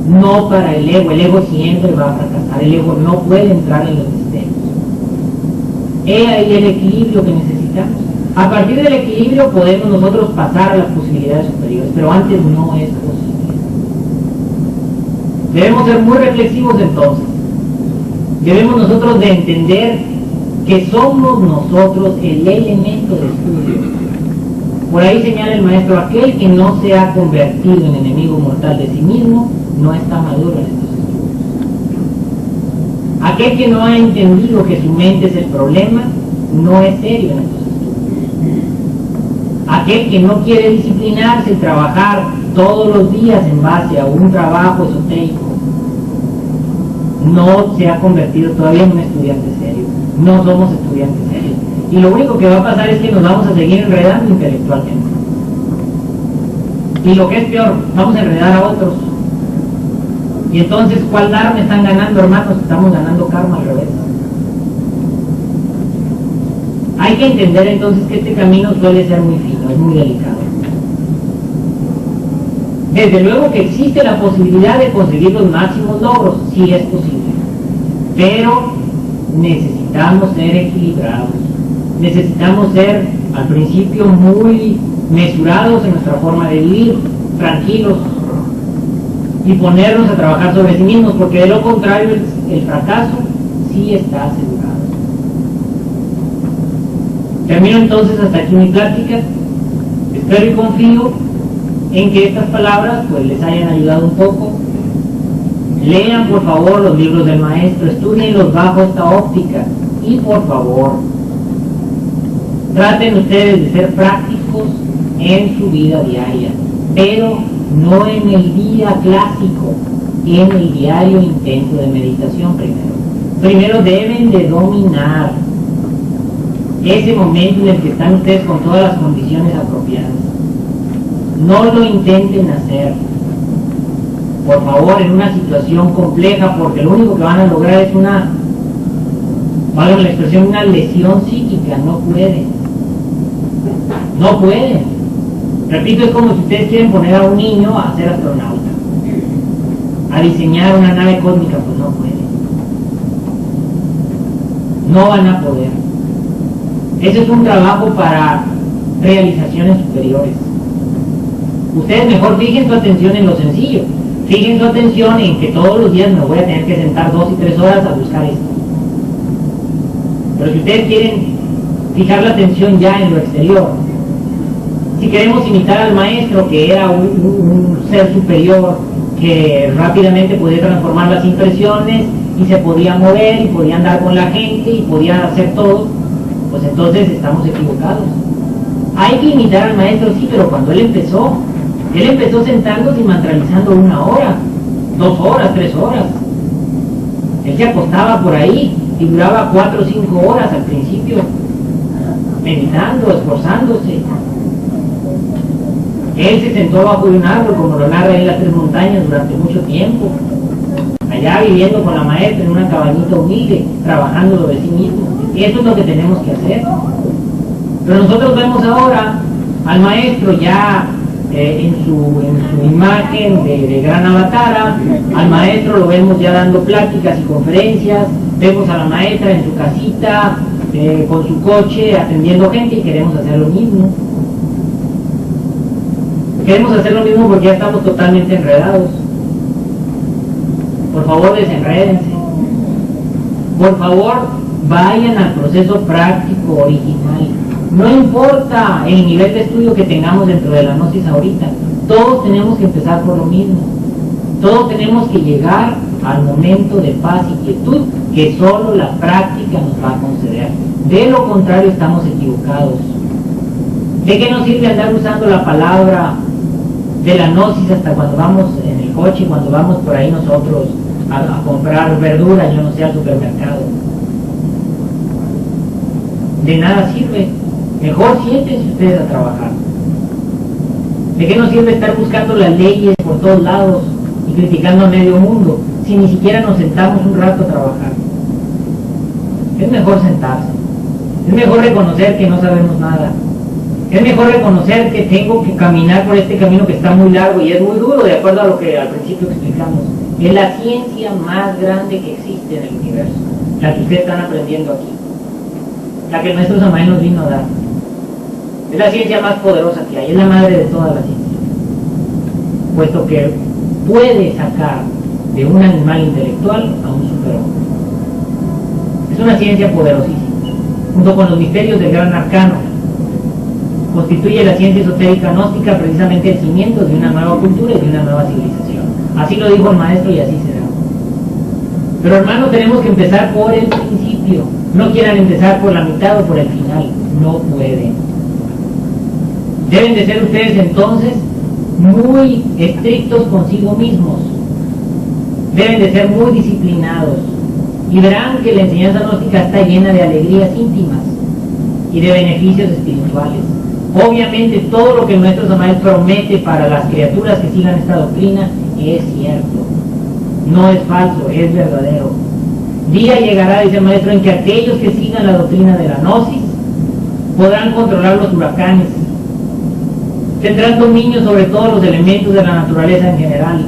no para el ego. El ego siempre va a fracasar, el ego no puede entrar en los misterios. He ahí el equilibrio que necesitamos. A partir del equilibrio podemos nosotros pasar a las posibilidades superiores, pero antes no es posible. Debemos ser muy reflexivos entonces. Debemos nosotros de entender que somos nosotros el elemento de estudio. Por ahí señala el maestro, aquel que no se ha convertido en enemigo mortal de sí mismo, no está maduro en estos estudios. Aquel que no ha entendido que su mente es el problema, no es serio en estos estudios. Aquel que no quiere disciplinarse y trabajar todos los días en base a un trabajo esotérico, no se ha convertido todavía en un estudiante serio. No somos estudiantes serios. Y lo único que va a pasar es que nos vamos a seguir enredando intelectualmente. Y lo que es peor, vamos a enredar a otros. Y entonces, ¿cuál dharma están ganando, hermanos? Estamos ganando karma al revés. Hay que entender entonces que este camino suele ser muy fino, es muy delicado. Desde luego que existe la posibilidad de conseguir los máximos logros, sí es posible, pero necesitamos ser equilibrados. necesitamos ser al principio muy mesurados en nuestra forma de vivir, tranquilos, y ponernos a trabajar sobre sí mismos, porque de lo contrario el fracaso sí está asegurado. Termino entonces hasta aquí mi plática. Espero y confío en que estas palabras pues les hayan ayudado un poco. Lean por favor los libros del maestro, estudienlos bajo esta óptica y por favor traten ustedes de ser prácticos en su vida diaria, pero no en el día clásico, en el diario intento de meditación primero deben de dominar ese momento en el que están ustedes con todas las condiciones apropiadas. No lo intenten hacer, por favor, en una situación compleja, porque lo único que van a lograr es valga la expresión, una lesión psíquica. No pueden. Repito, es como si ustedes quieren poner a un niño a ser astronauta, a diseñar una nave cósmica, pues no pueden. No van a poder. Ese es un trabajo para realizaciones superiores. Ustedes mejor fijen su atención en lo sencillo. Fijen su atención en que todos los días me voy a tener que sentar 2 y 3 horas a buscar esto. Pero si ustedes quieren fijar la atención ya en lo exterior, si queremos imitar al maestro, que era un ser superior, que rápidamente podía transformar las impresiones y se podía mover y podía andar con la gente y podía hacer todo, pues entonces estamos equivocados. Hay que imitar al maestro, sí, pero cuando él empezó sentándose y mantralizando 1 hora, 2 horas, 3 horas. Él se acostaba por ahí y duraba 4 o 5 horas al principio, meditando, esforzándose. Él se sentó bajo de un árbol, como lo narra en las 3 montañas, durante mucho tiempo, allá viviendo con la maestra en una cabañita humilde, trabajando sobre sí mismo. Eso es lo que tenemos que hacer. Pero nosotros vemos ahora al maestro ya en su imagen de gran avatara. Al maestro lo vemos ya dando pláticas y conferencias, vemos a la maestra en su casita, con su coche, atendiendo gente, y queremos hacer lo mismo. Queremos hacer lo mismo porque ya estamos totalmente enredados. Por favor, desenrédense. Por favor, vayan al proceso práctico original. No importa el nivel de estudio que tengamos dentro de la gnosis ahorita, todos tenemos que empezar por lo mismo. Todos tenemos que llegar al momento de paz y quietud que solo la práctica nos va a conceder. De lo contrario, estamos equivocados. ¿De qué nos sirve andar usando la palabra de la gnosis hasta cuando vamos en el coche, cuando vamos por ahí nosotros a comprar verdura, yo no sé, al supermercado? De nada sirve. Mejor siéntense ustedes a trabajar. ¿De qué nos sirve estar buscando las leyes por todos lados y criticando a medio mundo si ni siquiera nos sentamos un rato a trabajar? Es mejor sentarse. Es mejor reconocer que no sabemos nada. Es mejor reconocer que tengo que caminar por este camino que está muy largo y es muy duro, de acuerdo a lo que al principio explicamos. Es la ciencia más grande que existe en el universo, la que ustedes están aprendiendo aquí, la que el maestro Samael nos vino a dar. Es la ciencia más poderosa que hay, es la madre de toda la ciencia, puesto que puede sacar de un animal intelectual a un superhombre. Es una ciencia poderosísima, junto con los misterios del gran arcano. Constituye la ciencia esotérica gnóstica precisamente el cimiento de una nueva cultura y de una nueva civilización. Así lo dijo el maestro y así será. Pero hermanos, tenemos que empezar por el principio. No quieran empezar por la mitad o por el final. No pueden. Deben de ser ustedes entonces muy estrictos consigo mismos. Deben de ser muy disciplinados. Y verán que la enseñanza gnóstica está llena de alegrías íntimas y de beneficios espirituales. Obviamente todo lo que el maestro Samael promete para las criaturas que sigan esta doctrina es cierto, no es falso, es verdadero. Día llegará, dice el maestro, en que aquellos que sigan la doctrina de la gnosis podrán controlar los huracanes, tendrán dominio sobre todos los elementos de la naturaleza en general.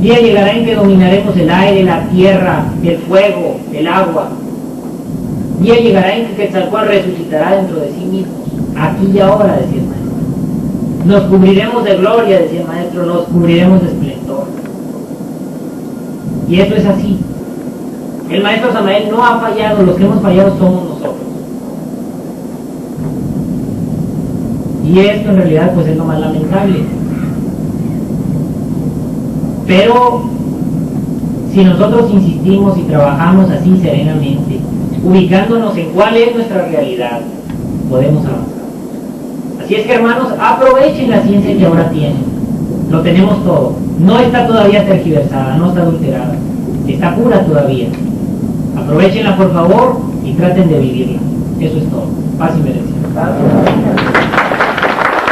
Día llegará en que dominaremos el aire, la tierra, el fuego, el agua. día llegará en que Quetzalcóatl resucitará dentro de sí mismo, aquí y ahora, decía el maestro. Nos cubriremos de gloria, decía el maestro, nos cubriremos de esplendor. Y eso es así. El maestro Samael no ha fallado, los que hemos fallado somos nosotros. Y esto en realidad pues es lo más lamentable. Pero si nosotros insistimos y trabajamos así serenamente, ubicándonos en cuál es nuestra realidad, podemos avanzar. Así es que, hermanos, aprovechen la ciencia que ahora tienen. Lo tenemos todo. No está todavía tergiversada, no está adulterada. Está pura todavía. Aprovechenla, por favor, y traten de vivirla. Eso es todo. Paz y bendición.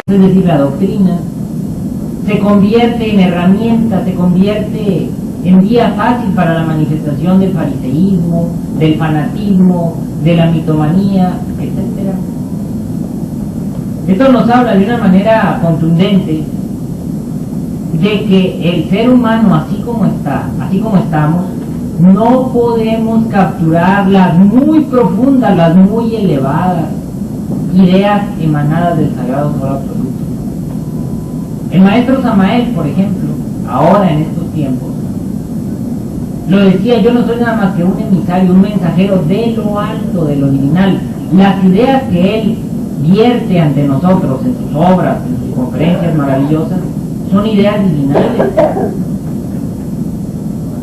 Es decir, la doctrina se convierte en herramienta, se convierte en vía fácil para la manifestación del fariseísmo, del fanatismo, de la mitomanía, etc. Esto nos habla de una manera contundente de que el ser humano, así como está, así como estamos, no podemos capturar las muy profundas, las muy elevadas ideas emanadas del Sagrado Sol Absoluto. El maestro Samael, por ejemplo, ahora en estos tiempos, lo decía: yo no soy nada más que un emisario, un mensajero de lo alto, de lo divinal. Las ideas que él vierte ante nosotros en sus obras, en sus conferencias maravillosas, son ideas divinales.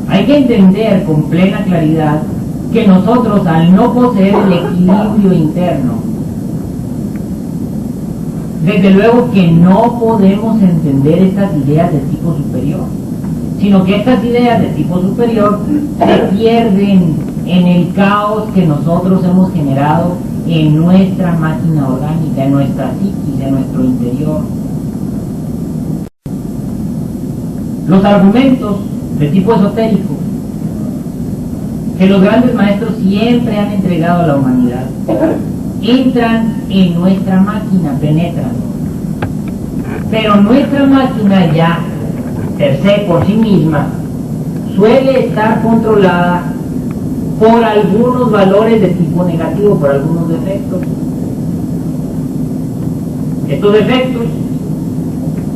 Hay que entender con plena claridad que nosotros, al no poseer el equilibrio interno, desde luego que no podemos entender estas ideas de tipo superior, sino que estas ideas de tipo superior se pierden en el caos que nosotros hemos generado en nuestra máquina orgánica, en nuestra psiquis, en nuestro interior. Los argumentos de tipo esotérico que los grandes maestros siempre han entregado a la humanidad entran en nuestra máquina, penetran. Pero nuestra máquina ya, per se, por sí misma, suele estar controlada por algunos valores de tipo negativo, por algunos defectos. Estos defectos,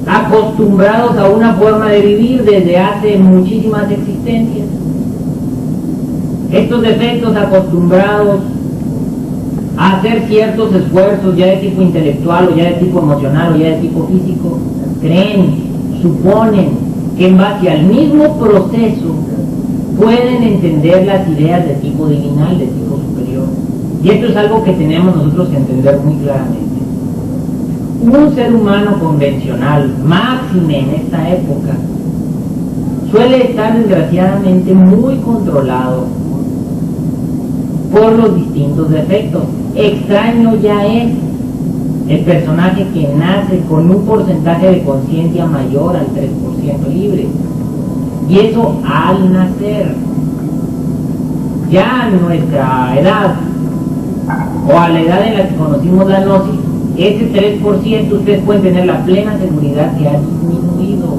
acostumbrados a una forma de vivir desde hace muchísimas existencias, estos defectos acostumbrados a hacer ciertos esfuerzos ya de tipo intelectual o ya de tipo emocional o ya de tipo físico, creen, suponen que en base al mismo proceso pueden entender las ideas de tipo divinal, de tipo superior. Y esto es algo que tenemos nosotros que entender muy claramente. Un ser humano convencional, máxime en esta época, suele estar desgraciadamente muy controlado por los distintos defectos. Extraño ya es el personaje que nace con un porcentaje de conciencia mayor al 3% libre. Y eso al nacer. Ya a nuestra edad, o a la edad en la que conocimos la gnosis, ese 3% ustedes pueden tener la plena seguridad que ha disminuido.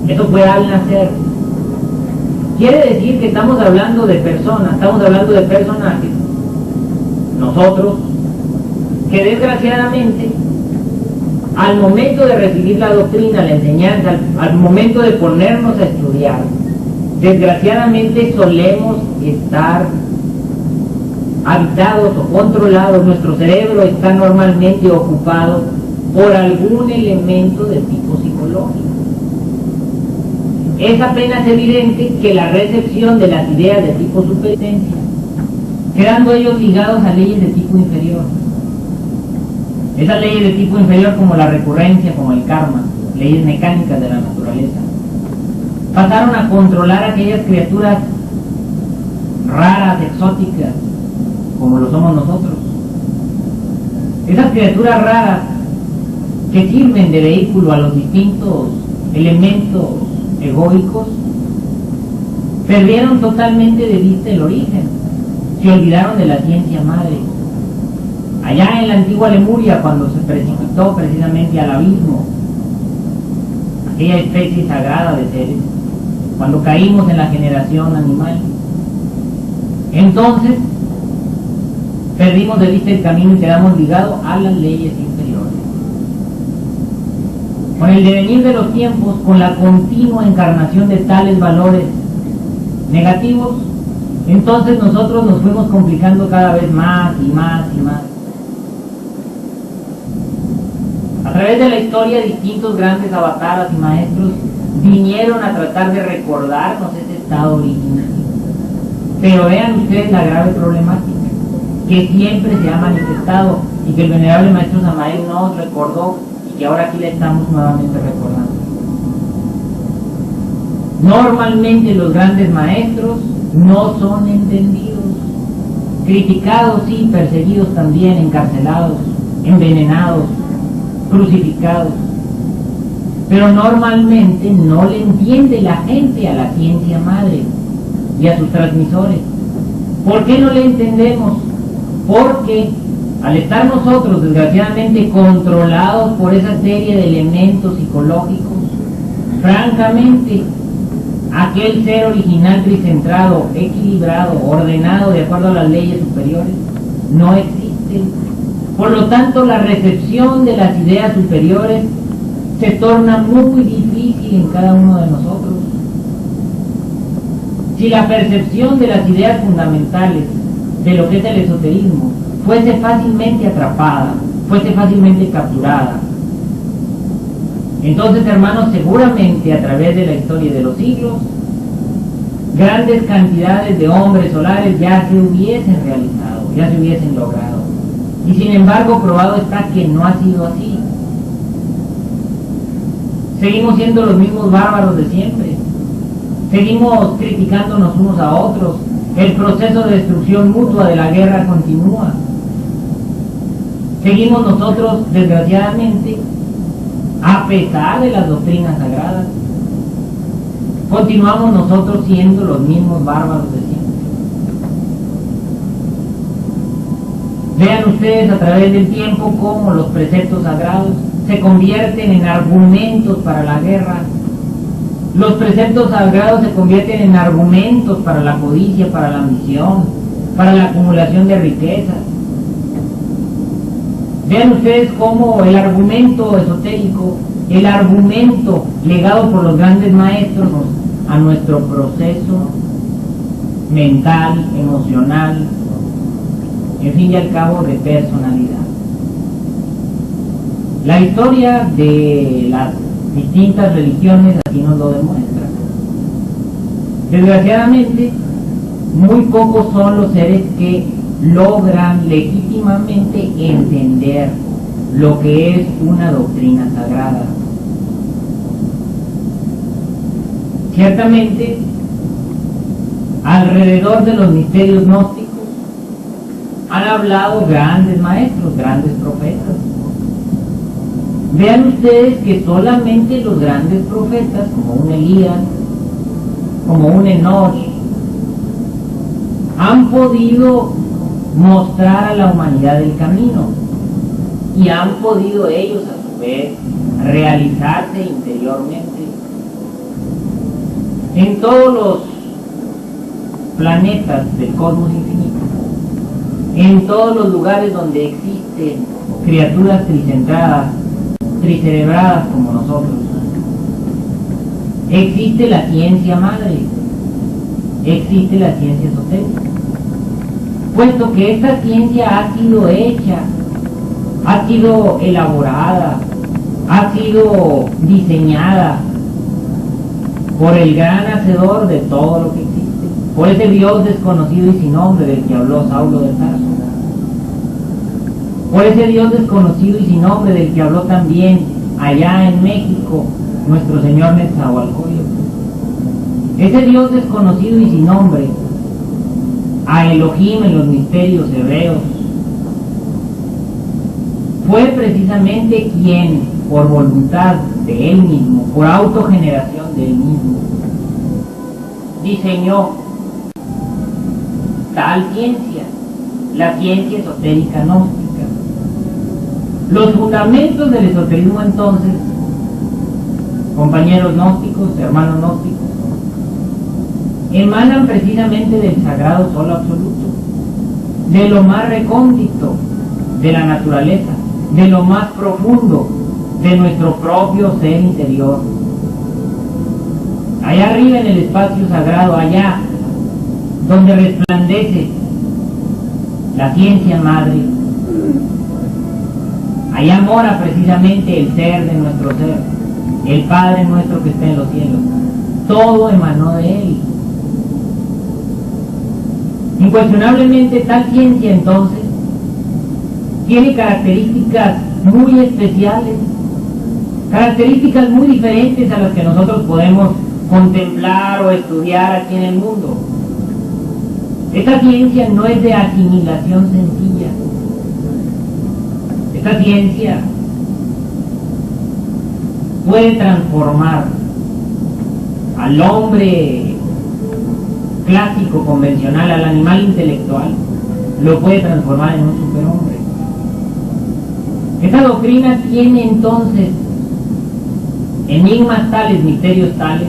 Eso fue al nacer. Quiere decir que estamos hablando de personas, estamos hablando de personajes, nosotros, que desgraciadamente, al momento de recibir la doctrina, la enseñanza, al momento de ponernos a estudiar, desgraciadamente solemos estar habitados o controlados, nuestro cerebro está normalmente ocupado por algún elemento de tipo psicológico. Es apenas evidente que la recepción de las ideas de tipo supervivencia, quedando ellos ligados a leyes de tipo inferior. Esas leyes de tipo inferior, como la recurrencia, como el karma, leyes mecánicas de la naturaleza, pasaron a controlar a aquellas criaturas raras, exóticas, como lo somos nosotros. Esas criaturas raras que sirven de vehículo a los distintos elementos egoicos, perdieron totalmente de vista el origen, se olvidaron de la ciencia madre. Allá en la antigua Lemuria, cuando se precipitó precisamente al abismo, aquella especie sagrada de seres, cuando caímos en la generación animal, entonces perdimos de vista el camino y quedamos ligados a las leyes inferiores. Con el devenir de los tiempos, con la continua encarnación de tales valores negativos, entonces nosotros nos fuimos complicando cada vez más y más y más. A través de la historia, distintos grandes avataras y maestros vinieron a tratar de recordarnos ese estado original. Pero vean ustedes la grave problemática que siempre se ha manifestado y que el venerable maestro Samael nos recordó y que ahora aquí le estamos nuevamente recordando. Normalmente los grandes maestros no son entendidos, criticados y perseguidos también, encarcelados, envenenados, crucificados. Pero normalmente no le entiende la gente a la ciencia madre y a sus transmisores. ¿Por qué no le entendemos? Porque al estar nosotros desgraciadamente controlados por esa serie de elementos psicológicos, francamente aquel ser original tricentrado, equilibrado, ordenado de acuerdo a las leyes superiores, no existe. Por lo tanto, la recepción de las ideas superiores se torna muy difícil en cada uno de nosotros. Si la percepción de las ideas fundamentales de lo que es el esoterismo fuese fácilmente atrapada, fuese fácilmente capturada, entonces, hermanos, seguramente a través de la historia de los siglos, grandes cantidades de hombres solares ya se hubiesen realizado, ya se hubiesen logrado. Y sin embargo, probado está que no ha sido así. Seguimos siendo los mismos bárbaros de siempre. Seguimos criticándonos unos a otros. El proceso de destrucción mutua de la guerra continúa. Seguimos nosotros, desgraciadamente, a pesar de las doctrinas sagradas, continuamos nosotros siendo los mismos bárbaros de siempre. Vean ustedes a través del tiempo cómo los preceptos sagrados se convierten en argumentos para la guerra. Los preceptos sagrados se convierten en argumentos para la codicia, para la ambición, para la acumulación de riquezas. Vean ustedes cómo el argumento esotérico, el argumento legado por los grandes maestros a nuestro proceso mental, emocional, en fin y al cabo de personalidad. La historia de las distintas religiones así nos lo demuestra. Desgraciadamente, muy pocos son los seres que logran legítimamente entender lo que es una doctrina sagrada. Ciertamente, alrededor de los misterios gnósticos han hablado grandes maestros, grandes profetas. Vean ustedes que solamente los grandes profetas, como un Elías, como un Enoch, han podido mostrar a la humanidad el camino y han podido ellos a su vez realizarse interiormente. En todos los planetas del cosmos infinito, en todos los lugares donde existen criaturas tricentradas, tricerebradas como nosotros, existe la ciencia madre, existe la ciencia esotérica, puesto que esta ciencia ha sido hecha, ha sido elaborada, ha sido diseñada por el gran hacedor de todo lo que existe, por ese Dios desconocido y sin nombre del que habló Saulo de Tarso, por ese Dios desconocido y sin nombre del que habló también allá en México nuestro Señor Netzahualcóyotl. Ese Dios desconocido y sin nombre, a Elohim en los misterios hebreos, fue precisamente quien, por voluntad de él mismo, por autogeneración de él mismo, diseñó tal ciencia, la ciencia esotérica gnóstica. Los fundamentos del esoterismo entonces, compañeros gnósticos, hermanos gnósticos, emanan precisamente del sagrado solo absoluto, de lo más recóndito de la naturaleza, de lo más profundo de nuestro propio ser interior. Allá arriba en el espacio sagrado, allá donde resplandece la ciencia madre, allá mora precisamente el ser de nuestro ser, el Padre nuestro que está en los cielos. Todo emanó de Él. Incuestionablemente tal ciencia entonces tiene características muy especiales, características muy diferentes a las que nosotros podemos contemplar o estudiar aquí en el mundo. Esta ciencia no es de asimilación sencilla. Esta ciencia puede transformar al hombre clásico, convencional, al animal intelectual, lo puede transformar en un superhombre. Esta doctrina tiene entonces enigmas tales, misterios tales,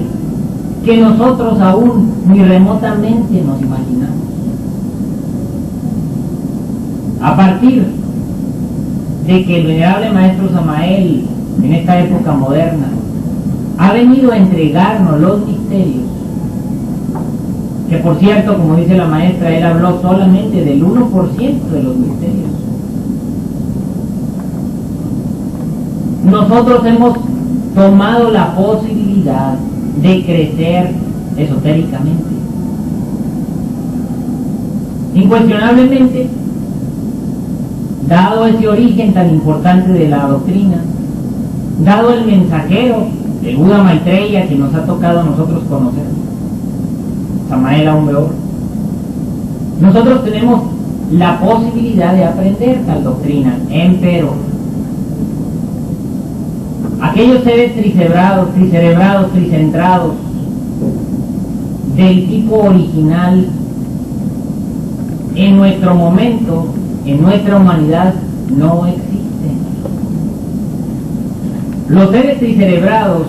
que nosotros aún ni remotamente nos imaginamos. A partir de que el venerable maestro Samael, en esta época moderna, ha venido a entregarnos los misterios, que por cierto, como dice la maestra, él habló solamente del 1% de los misterios. Nosotros hemos tomado la posibilidad de crecer esotéricamente. Incuestionablemente, dado ese origen tan importante de la doctrina, dado el mensajero, el Buda Maitreya, que nos ha tocado a nosotros conocer, Samael Aún Weor, nosotros tenemos la posibilidad de aprender tal doctrina, empero aquellos seres tricebrados, tricentrados, del tipo original, en nuestro momento, en nuestra humanidad, no existen. Los seres tricerebrados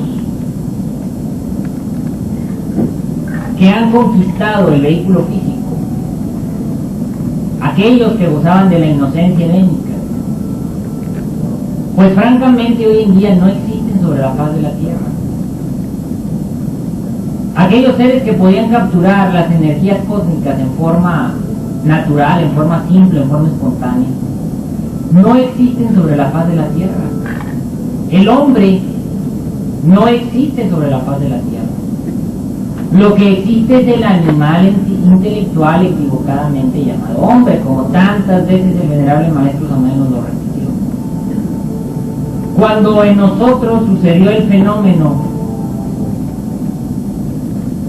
que han conquistado el vehículo físico, aquellos que gozaban de la inocencia edénica, pues francamente hoy en día no existen sobre la faz de la tierra. Aquellos seres que podían capturar las energías cósmicas en forma natural, en forma simple, en forma espontánea, no existen sobre la faz de la tierra. El hombre no existe sobre la faz de la tierra. Lo que existe es el animal intelectual equivocadamente llamado hombre, como tantas veces el venerable maestro Samael nos lo repitió. Cuando en nosotros sucedió el fenómeno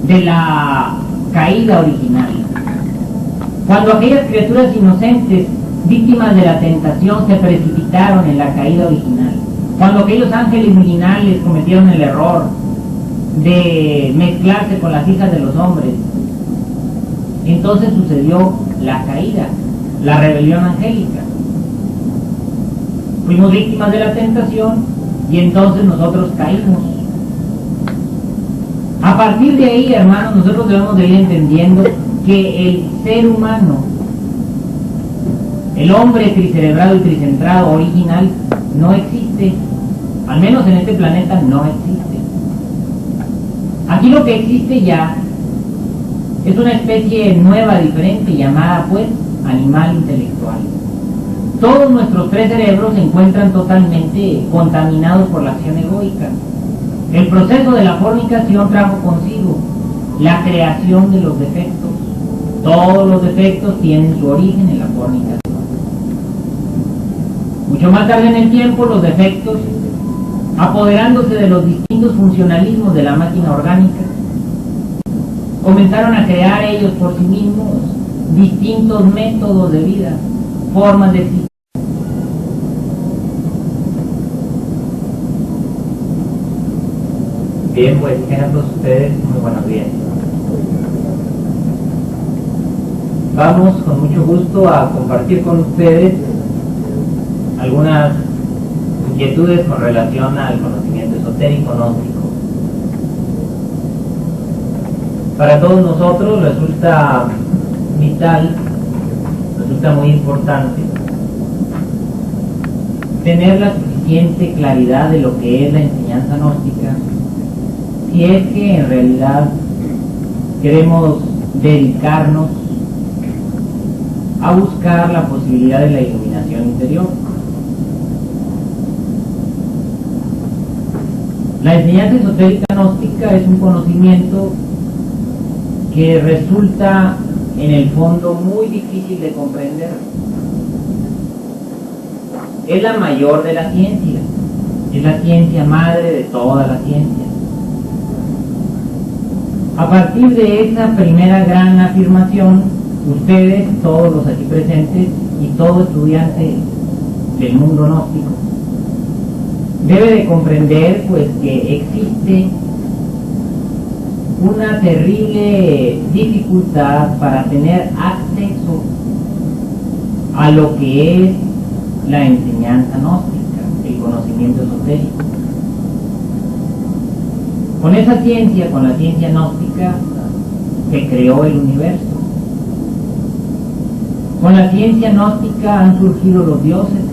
de la caída original, cuando aquellas criaturas inocentes, víctimas de la tentación, se precipitaron en la caída original, cuando aquellos ángeles originales cometieron el error de mezclarse con las hijas de los hombres, entonces sucedió la caída, la rebelión angélica. Fuimos víctimas de la tentación y entonces nosotros caímos. A partir de ahí, hermanos, nosotros debemos de ir entendiendo que el ser humano, el hombre tricerebrado y tricentrado original, no existe. Al menos en este planeta no existe. Aquí lo que existe ya es una especie nueva, diferente, llamada pues animal intelectual. Todos nuestros tres cerebros se encuentran totalmente contaminados por la acción egoica. El proceso de la fornicación trajo consigo la creación de los defectos. Todos los defectos tienen su origen en la fornicación. Mucho más tarde en el tiempo, los defectos, apoderándose de los distintos funcionalismos de la máquina orgánica, comenzaron a crear ellos por sí mismos distintos métodos de vida, formas de existir. Bien, pues tengan todos ustedes muy buenos días. Vamos con mucho gusto a compartir con ustedes algunas inquietudes con relación al conocimiento esotérico gnóstico. Para todos nosotros resulta vital, resulta muy importante tener la suficiente claridad de lo que es la enseñanza gnóstica, si es que en realidad queremos dedicarnos a buscar la posibilidad de la iluminación interior. La enseñanza esotérica gnóstica es un conocimiento que resulta en el fondo muy difícil de comprender. Es la mayor de las ciencias, es la ciencia madre de todas las ciencias. A partir de esa primera gran afirmación, ustedes, todos los aquí presentes y todo estudiante del mundo gnóstico, debe de comprender pues que existe una terrible dificultad para tener acceso a lo que es la enseñanza gnóstica, el conocimiento esotérico. Con esa ciencia, con la ciencia gnóstica, se creó el universo. Con la ciencia gnóstica han surgido los dioses,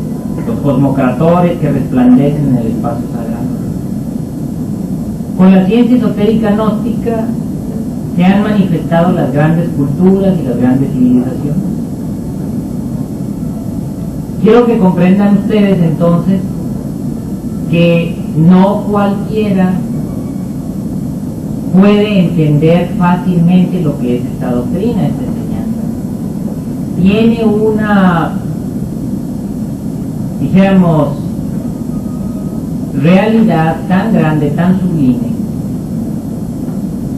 los cosmocratores que resplandecen en el espacio sagrado. Con la ciencia esotérica gnóstica se han manifestado las grandes culturas y las grandes civilizaciones. Quiero que comprendan ustedes entonces que no cualquiera puede entender fácilmente lo que es esta doctrina, esta enseñanza. Tiene una, dijéramos, realidad tan grande, tan sublime,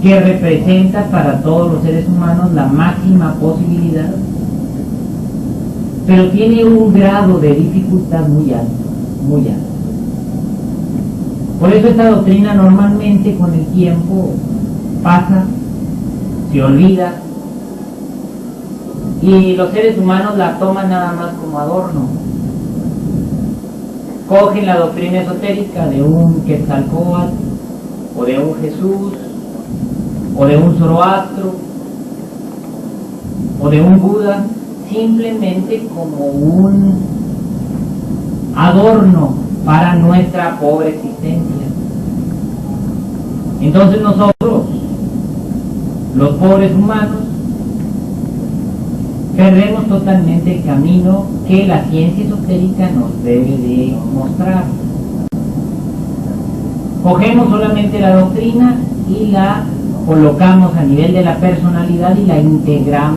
que representa para todos los seres humanos la máxima posibilidad, pero tiene un grado de dificultad muy alto, muy alto. Por eso esta doctrina normalmente con el tiempo pasa, se olvida, y los seres humanos la toman nada más como adorno. Cogen la doctrina esotérica de un Quetzalcóatl, o de un Jesús, o de un Zoroastro, o de un Buda, simplemente como un adorno para nuestra pobre existencia. Entonces nosotros, los pobres humanos, perdemos totalmente el camino que la ciencia esotérica nos debe de mostrar. Cogemos solamente la doctrina y la colocamos a nivel de la personalidad y la integramos